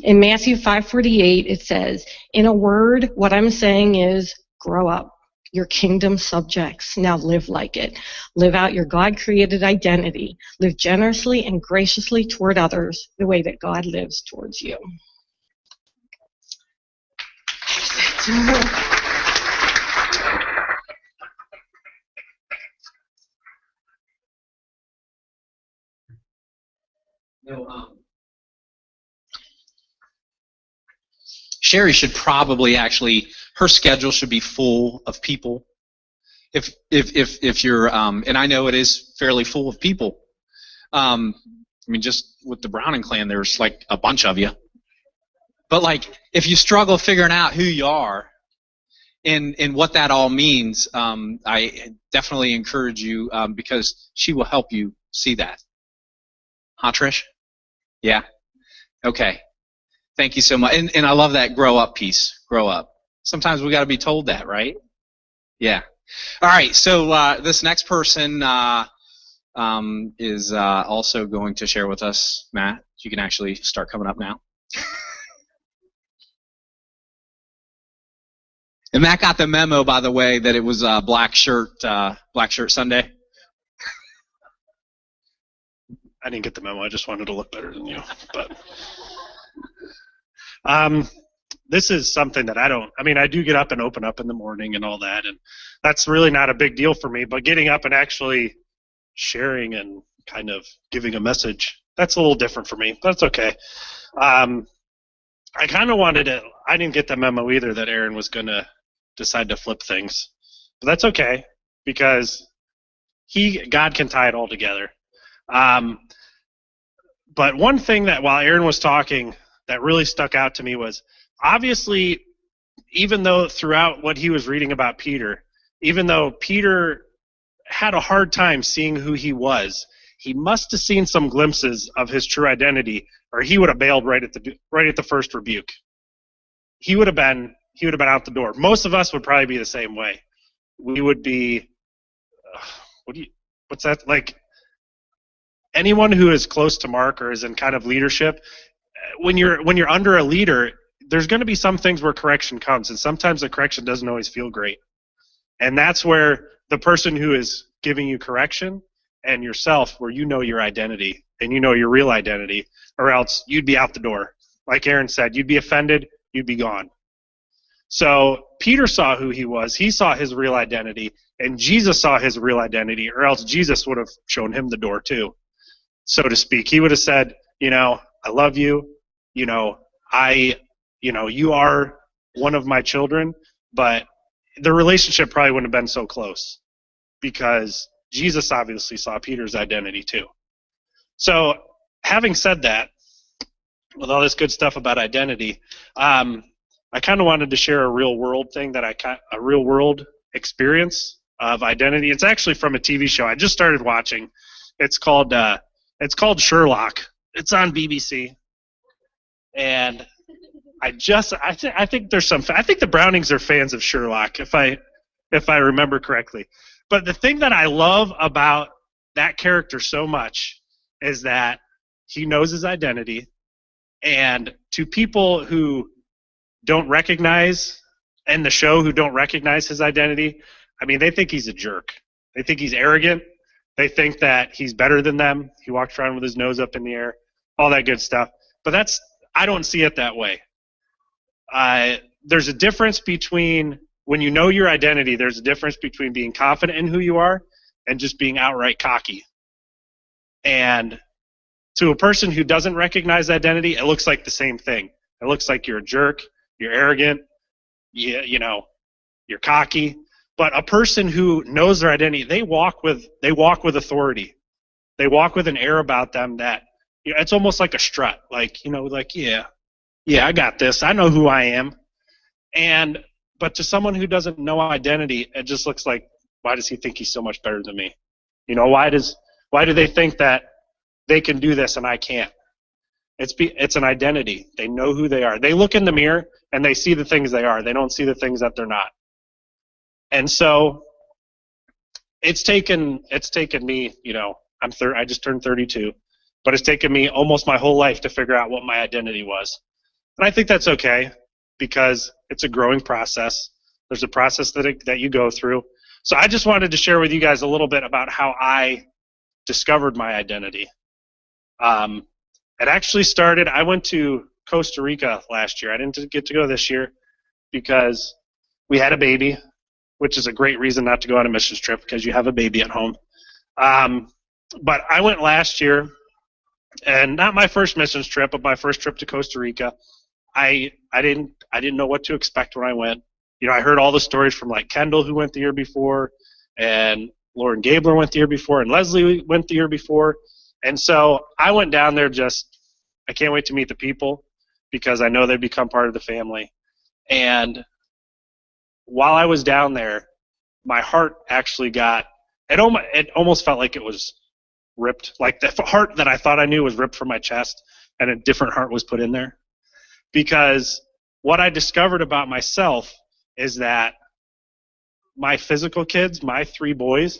In Matthew 5:48, it says, in a word, what I'm saying is, grow up. Your kingdom subjects. Now live like it. Live out your God-created identity. Live generously and graciously toward others the way that God lives towards you. Sherry should probably actually, her schedule should be full of people. If you're, and I know it is fairly full of people. I mean, just with the Browning clan, there's like a bunch of you. But like, if you struggle figuring out who you are and what that all means, I definitely encourage you because she will help you see that. Huh, Trish? Yeah? Okay. Thank you so much. And I love that grow up piece. Grow up. Sometimes we got to be told that, right? Yeah. All right. So this next person is also going to share with us. Matt, you can actually start coming up now. And Matt got the memo, by the way, that it was Black Shirt Sunday. I didn't get the memo. I just wanted to look better than you. But this is something that I do get up and open up in the morning and all that, and that's really not a big deal for me. But getting up and actually sharing and kind of giving a message, that's a little different for me. But that's okay. I kind of wanted to. I didn't get the memo either that Erin was going to decide to flip things, but that's okay because God can tie it all together. But one thing that while Erin was talking that really stuck out to me was obviously, even though throughout what he was reading about Peter, even though Peter had a hard time seeing who he was, he must have seen some glimpses of his true identity, or he would have bailed right at the first rebuke. He would have been out the door. Most of us would probably be the same way. We would be, what's that like? Anyone who is close to Mark or is in kind of leadership, when you're under a leader, there's going to be some things where correction comes, and sometimes the correction doesn't always feel great. And that's where the person who is giving you correction and yourself where you know your identity and you know your real identity, or else you'd be out the door. Like Erin said, you'd be offended, you'd be gone. So Peter saw who he was. He saw his real identity, and Jesus saw his real identity, or else Jesus would have shown him the door too, so to speak. He would have said, I love you, you are one of my children, but the relationship probably wouldn't have been so close because Jesus obviously saw Peter's identity too. So having said that, with all this good stuff about identity, I kind of wanted to share a real world thing a real world experience of identity. It's actually from a TV show I just started watching. It's called Sherlock. It's on BBC, and I think the Brownings are fans of Sherlock, if I remember correctly. But the thing that I love about that character so much is that he knows his identity, and to people who don't recognize in the show who don't recognize his identity, I mean, they think he's a jerk. They think he's arrogant. They think that he's better than them. He walks around with his nose up in the air, all that good stuff. But I don't see it that way. There's a difference between, when you know your identity, there's a difference between being confident in who you are and just being outright cocky. And to a person who doesn't recognize identity, it looks like the same thing. It looks like you're a jerk, you're arrogant, you're cocky. But a person who knows their identity, they walk with authority. They walk with an air about them that it's almost like a strut, yeah, I got this. I know who I am. But to someone who doesn't know identity, it just looks like, why does he think he's so much better than me? Why do they think that they can do this and I can't? It's an identity. They know who they are. They look in the mirror and they see the things they are. They don't see the things that they're not. And so it's taken me, I just turned 32, but it's taken me almost my whole life to figure out what my identity was. And I think that's okay because it's a growing process. There's a process that you go through. So I just wanted to share with you guys a little bit about how I discovered my identity. It actually started, I went to Costa Rica last year. I didn't get to go this year because we had a baby, which is a great reason not to go on a missions trip because you have a baby at home. But I went last year, and not my first missions trip, but my first trip to Costa Rica. I didn't know what to expect when I went. I heard all the stories from like Kendall, who went the year before, and Lauren Gabler went the year before, and Leslie went the year before. And so I went down there I can't wait to meet the people because I know they become part of the family. And while I was down there, my heart actually it almost felt like it was ripped. Like the heart that I thought I knew was ripped from my chest, and a different heart was put in there. Because what I discovered about myself is that my physical kids, my three boys,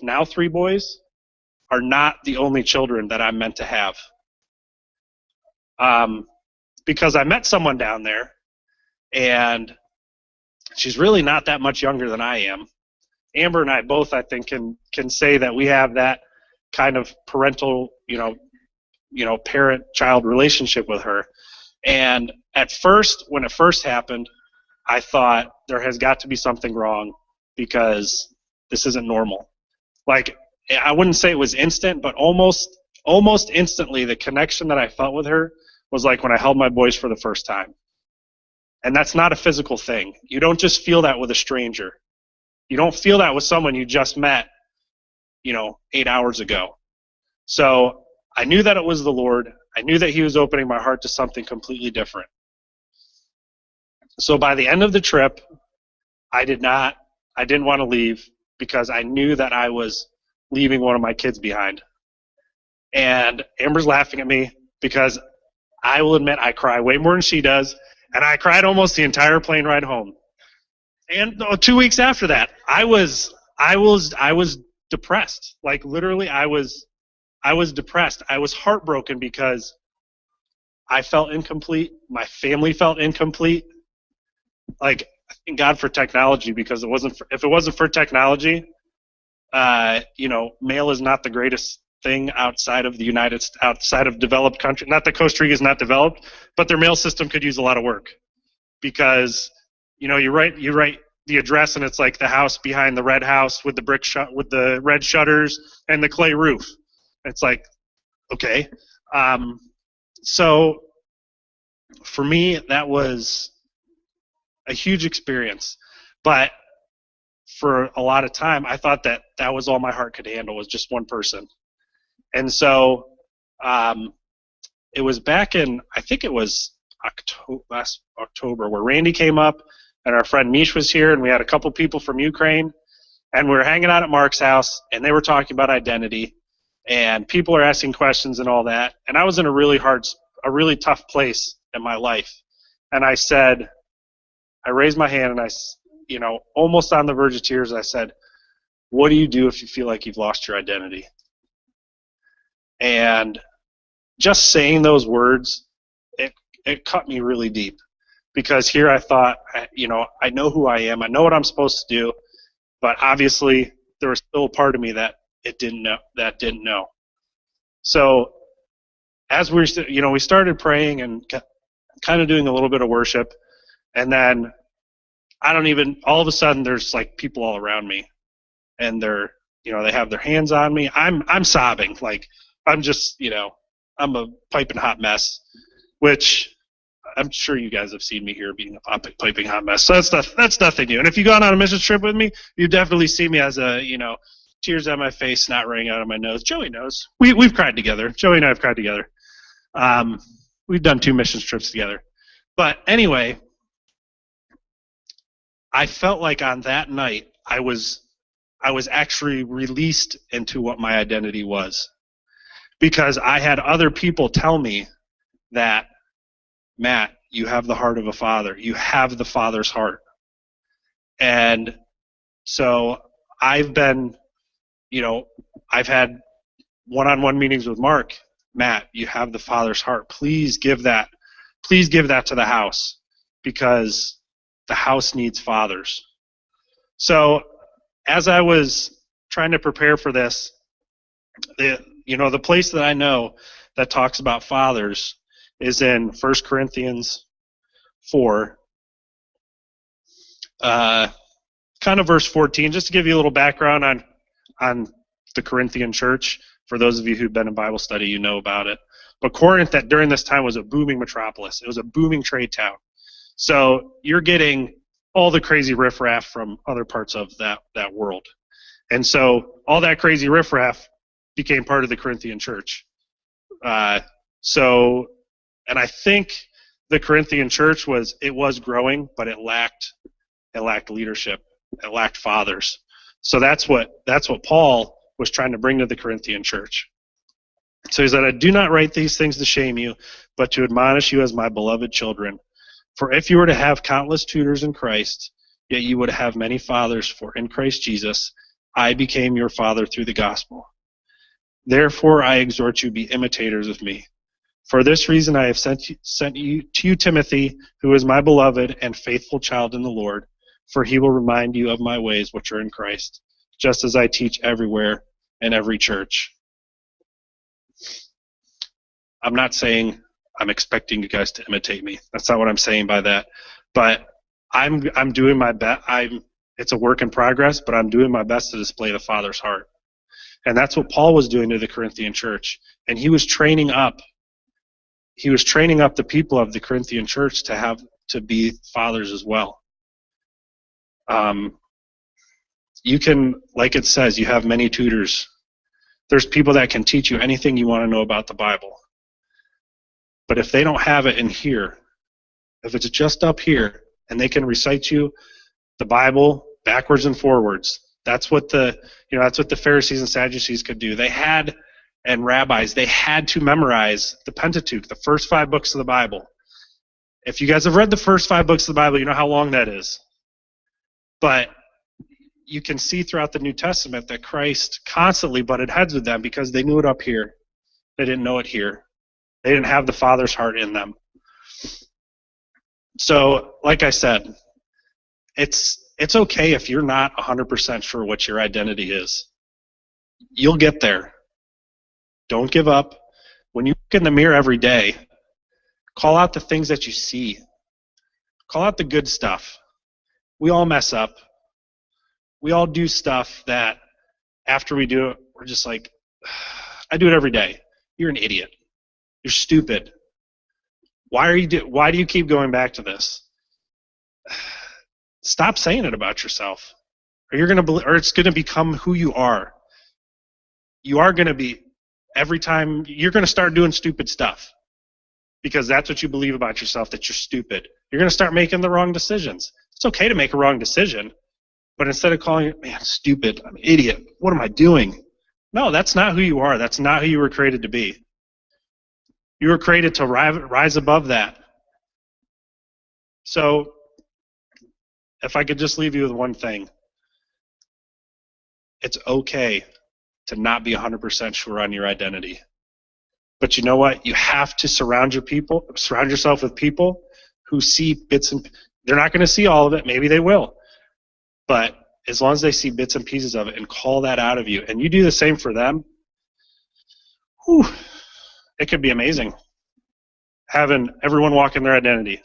are not the only children that I'm meant to have. Because I met someone down there, and she's really not that much younger than I am. Amber and I both, I think, can say that we have that kind of parental, parent-child relationship with her. And at first, when it first happened, I thought there has got to be something wrong because this isn't normal. Like, I wouldn't say it was instant, but almost instantly the connection that I felt with her was like when I held my boys for the first time. And that's not a physical thing. You don't just feel that with a stranger. You don't feel that with someone you just met, 8 hours ago. So I knew that it was the Lord. I knew that he was opening my heart to something completely different. So by the end of the trip, I didn't want to leave because I knew that I was leaving one of my kids behind. And Amber's laughing at me because I will admit I cry way more than she does, and I cried almost the entire plane ride home. And 2 weeks after that, I was depressed. Like literally, I was depressed. I was heartbroken because I felt incomplete. My family felt incomplete. Like, thank God for technology, because if it wasn't for technology, mail is not the greatest thing outside of developed country. Not that Costa Rica is not developed, but their mail system could use a lot of work, because you write the address and it's like the house behind the red house with the red shutters and the clay roof. It's like, okay. So for me, that was a huge experience, but for a lot of time, I thought that was all my heart could handle, was just one person. And so it was back in, I think it was last October, where Randy came up and our friend Mish was here, and we had a couple people from Ukraine, and we were hanging out at Mark's house, and they were talking about identity, and people are asking questions and all that, and I was in a really tough place in my life. And I raised my hand, and I almost on the verge of tears, I said, what do you do if you feel like you've lost your identity? And just saying those words, it cut me really deep, because here I thought, I know who I am, I know what I'm supposed to do, but obviously there was still a part of me that didn't know. So as we started praying and kind of doing a little bit of worship, and then all of a sudden there's like people all around me, and they have their hands on me. I'm sobbing, like I'm just, I'm a piping hot mess, which I'm sure you guys have seen me here being a piping hot mess. So that's nothing new. And if you've gone on a mission trip with me, you definitely see me as a, tears on my face, snot running out of my nose. Joey knows. We've cried together. Joey and I have cried together. We've done 2 mission trips together. But anyway, I felt like on that night I was actually released into what my identity was, because I had other people tell me that, Matt, you have the heart of a father. You have the Father's heart. And so I've been, I've had one-on-one meetings with Mark. Matt, you have the Father's heart. Please give that to the house, because the house needs fathers. So as I was trying to prepare for this, the place that I know that talks about fathers is in 1 Corinthians 4, kind of verse 14, just to give you a little background on the Corinthian church. For those of you who've been in Bible study, you know about it. But Corinth, that during this time, was a booming metropolis. It was a booming trade town. So you're getting all the crazy riffraff from other parts of that world. And so all that crazy riffraff became part of the Corinthian church. And I think the Corinthian church was growing, but it lacked leadership. It lacked fathers. So that's what Paul was trying to bring to the Corinthian church. So he said, I do not write these things to shame you, but to admonish you as my beloved children. For if you were to have countless tutors in Christ, yet you would have many fathers, for in Christ Jesus I became your father through the gospel. Therefore I exhort you, be imitators of me. For this reason I have sent you to Timothy, who is my beloved and faithful child in the Lord, for he will remind you of my ways which are in Christ, just as I teach everywhere in every church. I'm not saying I'm expecting you guys to imitate me. That's not what I'm saying by that. But I'm doing my best. It's a work in progress, but I'm doing my best to display the Father's heart. And that's what Paul was doing to the Corinthian church. And he was training up the people of the Corinthian church to be fathers as well. You can, like it says, you have many tutors. There's people that can teach you anything you want to know about the Bible. But if they don't have it in here, if it's just up here, and they can recite you the Bible backwards and forwards, that's what the Pharisees and Sadducees could do. And rabbis, they had to memorize the Pentateuch, the first 5 books of the Bible. If you guys have read the first 5 books of the Bible, you know how long that is. But you can see throughout the New Testament that Christ constantly butted heads with them because they knew it up here. They didn't know it here. They didn't have the Father's heart in them. So, like I said, it's okay if you're not 100% sure what your identity is. You'll get there. Don't give up. When you look in the mirror every day, call out the things that you see. Call out the good stuff. We all mess up. We all do stuff that after we do it, we're just like, I do it every day. You're an idiot. You're stupid. Why do you keep going back to this? Stop saying it about yourself, or it's gonna become who you are. You are gonna be, every time you're gonna start doing stupid stuff because that's what you believe about yourself, that you're stupid. You're gonna start making the wrong decisions. It's okay to make a wrong decision, but instead of calling it, man, stupid, I'm an idiot, what am I doing? No, that's not who you are. That's not who you were created to be. You were created to rise above that. So, if I could just leave you with one thing, it's okay to not be 100% sure on your identity. But you know what? You have to surround yourself with people who see bits and they're not going to see all of it. Maybe they will. But as long as they see bits and pieces of it and call that out of you, and you do the same for them, whew, it could be amazing. Having everyone walk in their identity.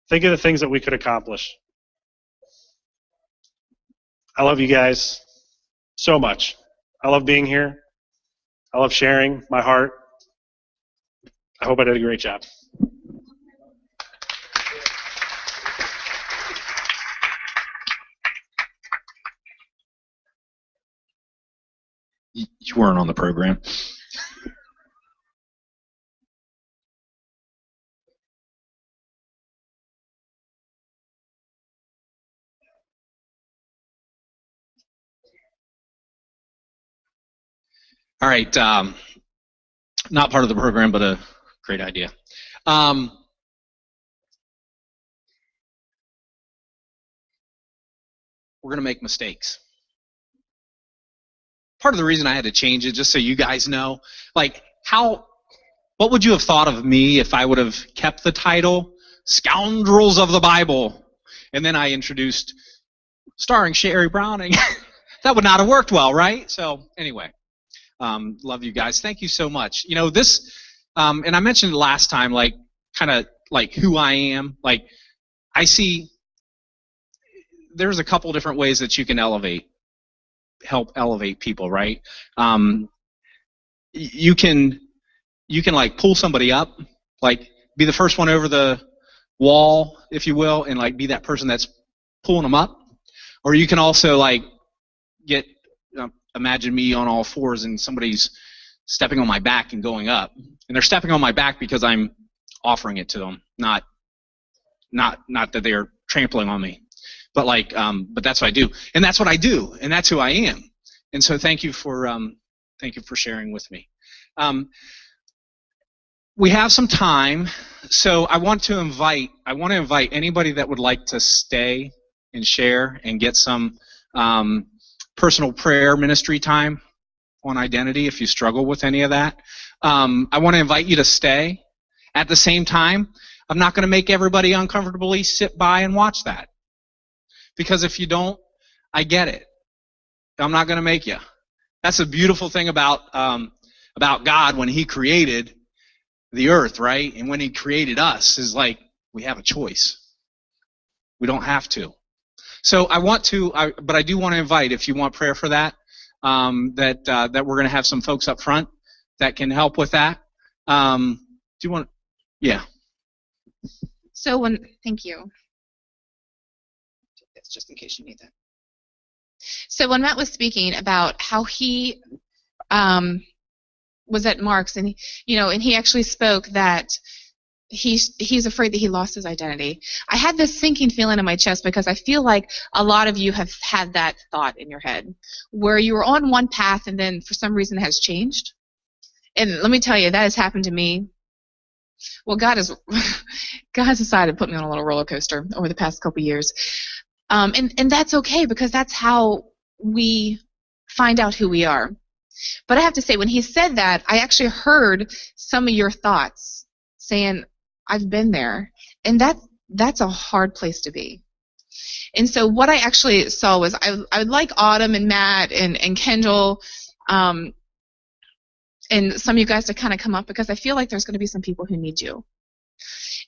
Think of the things that we could accomplish. I love you guys so much. I love being here. I love sharing my heart. I hope I did a great job. You weren't on the program. All right, not part of the program, but a great idea. We're going to make mistakes. Part of the reason I had to change it, just so you guys know, like what would you have thought of me if I would have kept the title Scoundrels of the Bible, and then I introduced starring Sherry Browning? That would not have worked well, right? So anyway. Love you guys. Thank you so much. You know, this, and I mentioned last time, like, kind of like who I am. Like, I see there's a couple different ways that you can help elevate people, right? You can like pull somebody up, like be the first one over the wall, if you will, and like be that person that's pulling them up. Or you can also like imagine me on all fours and somebody's stepping on my back and going up. And they're stepping on my back because I'm offering it to them, not that they're trampling on me. But like, but that's what I do. And that's what I do. And that's who I am. And so thank you for sharing with me. We have some time, so I want to invite anybody that would like to stay and share and get some personal prayer ministry time on identity if you struggle with any of that. I want to invite you to stay. At the same time, I'm not going to make everybody uncomfortably sit by and watch that. Because if you don't, I get it. I'm not going to make you. That's a beautiful thing about God when He created the earth, right? And when He created us, is like we have a choice. We don't have to. So but I do want to invite, if you want prayer for that, that we're going to have some folks up front that can help with that. Do you want? Yeah. So thank you. It's just in case you need that. So when Matt was speaking about how he was at Mark's, and he actually spoke that he's afraid that he lost his identity. I had this sinking feeling in my chest because I feel like a lot of you have had that thought in your head where you were on one path and then for some reason it has changed. And let me tell you, that has happened to me. Well, God has decided to put me on a little roller coaster over the past couple years. And that's okay because that's how we find out who we are. But I have to say, when he said that, I actually heard some of your thoughts saying, I've been there. And that's a hard place to be. And so what I actually saw was I would like Autumn and Matt and Kendall and some of you guys to kind of come up, because I feel like there's going to be some people who need you.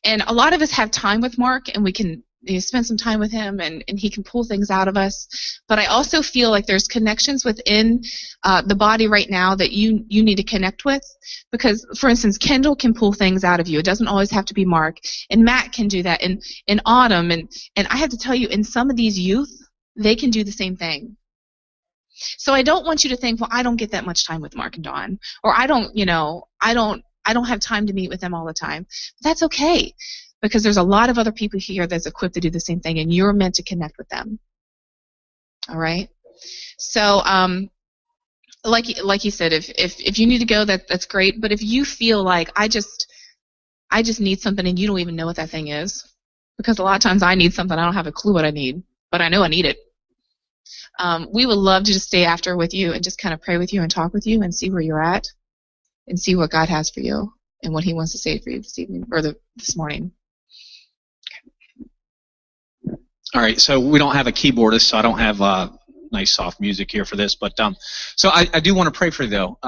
And a lot of us have time with Mark, and we can spend some time with him, and he can pull things out of us. But I also feel like there's connections within the body right now that you need to connect with. Because, for instance, Kendall can pull things out of you. It doesn't always have to be Mark. And Matt can do that. And Autumn. And I have to tell you, in some of these youth, they can do the same thing. So I don't want you to think, well, I don't get that much time with Mark and Dawn, or I don't have time to meet with them all the time. That's okay, because there's a lot of other people here that's equipped to do the same thing, and you're meant to connect with them. All right? So, like you said, if you need to go, that's great. But if you feel like I just need something and you don't even know what that thing is, because a lot of times I need something, I don't have a clue what I need, but I know I need it. We would love to just stay after with you and just kind of pray with you and talk with you and see where you're at and see what God has for you and what He wants to say for you this evening or this morning. All right, so we don't have a keyboardist, so I don't have nice soft music here for this, but so I do want to pray for you, though.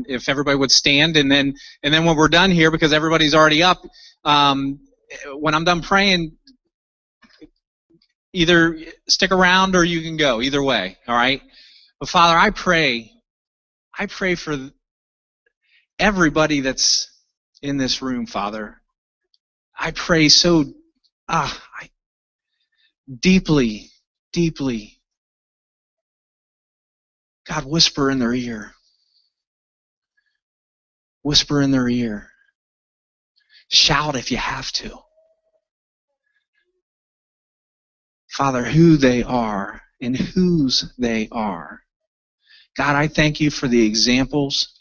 If everybody would stand, and then when we're done here, because everybody's already up, when I'm done praying, either stick around or you can go. Either way, all right? But Father, I pray for everybody that's in this room, Father. I pray so deeply, deeply. God, whisper in their ear. Whisper in their ear. Shout if you have to. Father, who they are and whose they are. God, I thank you for the examples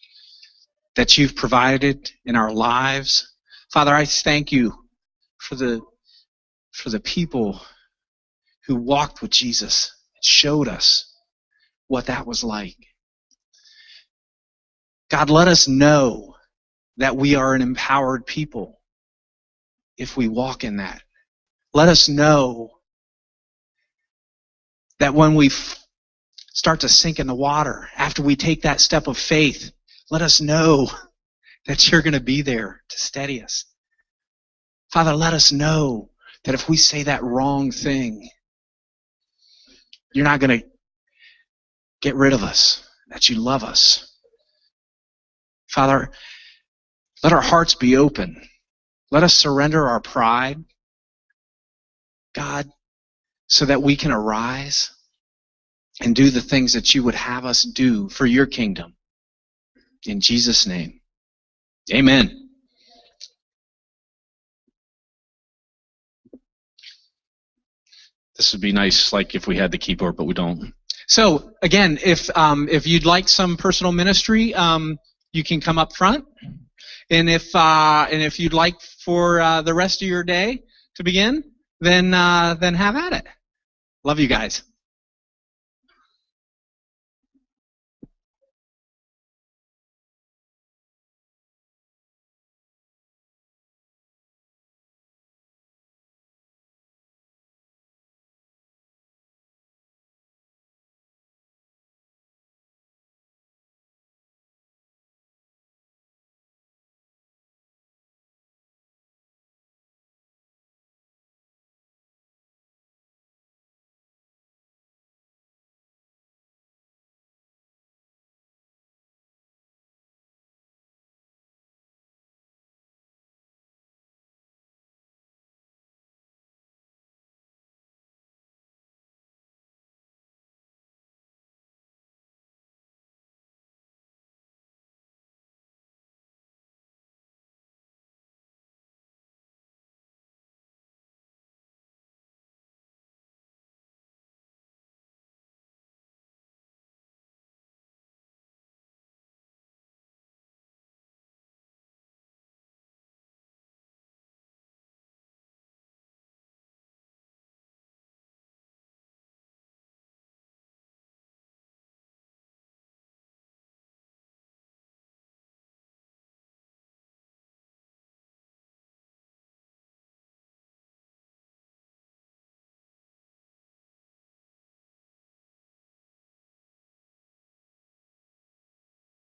that you've provided in our lives. Father, I thank you for the people who walked with Jesus and showed us what that was like. God, let us know that we are an empowered people if we walk in that. Let us know that when we start to sink in the water, after we take that step of faith, let us know that you're going to be there to steady us. Father, let us know that if we say that wrong thing, you're not going to get rid of us, that you love us. Father, let our hearts be open. Let us surrender our pride, God, so that we can arise and do the things that you would have us do for your kingdom. In Jesus' name, amen. This would be nice, like if we had the keyboard, but we don't. So again, if you'd like some personal ministry, you can come up front, and if you'd like for the rest of your day to begin, then have at it. Love you guys.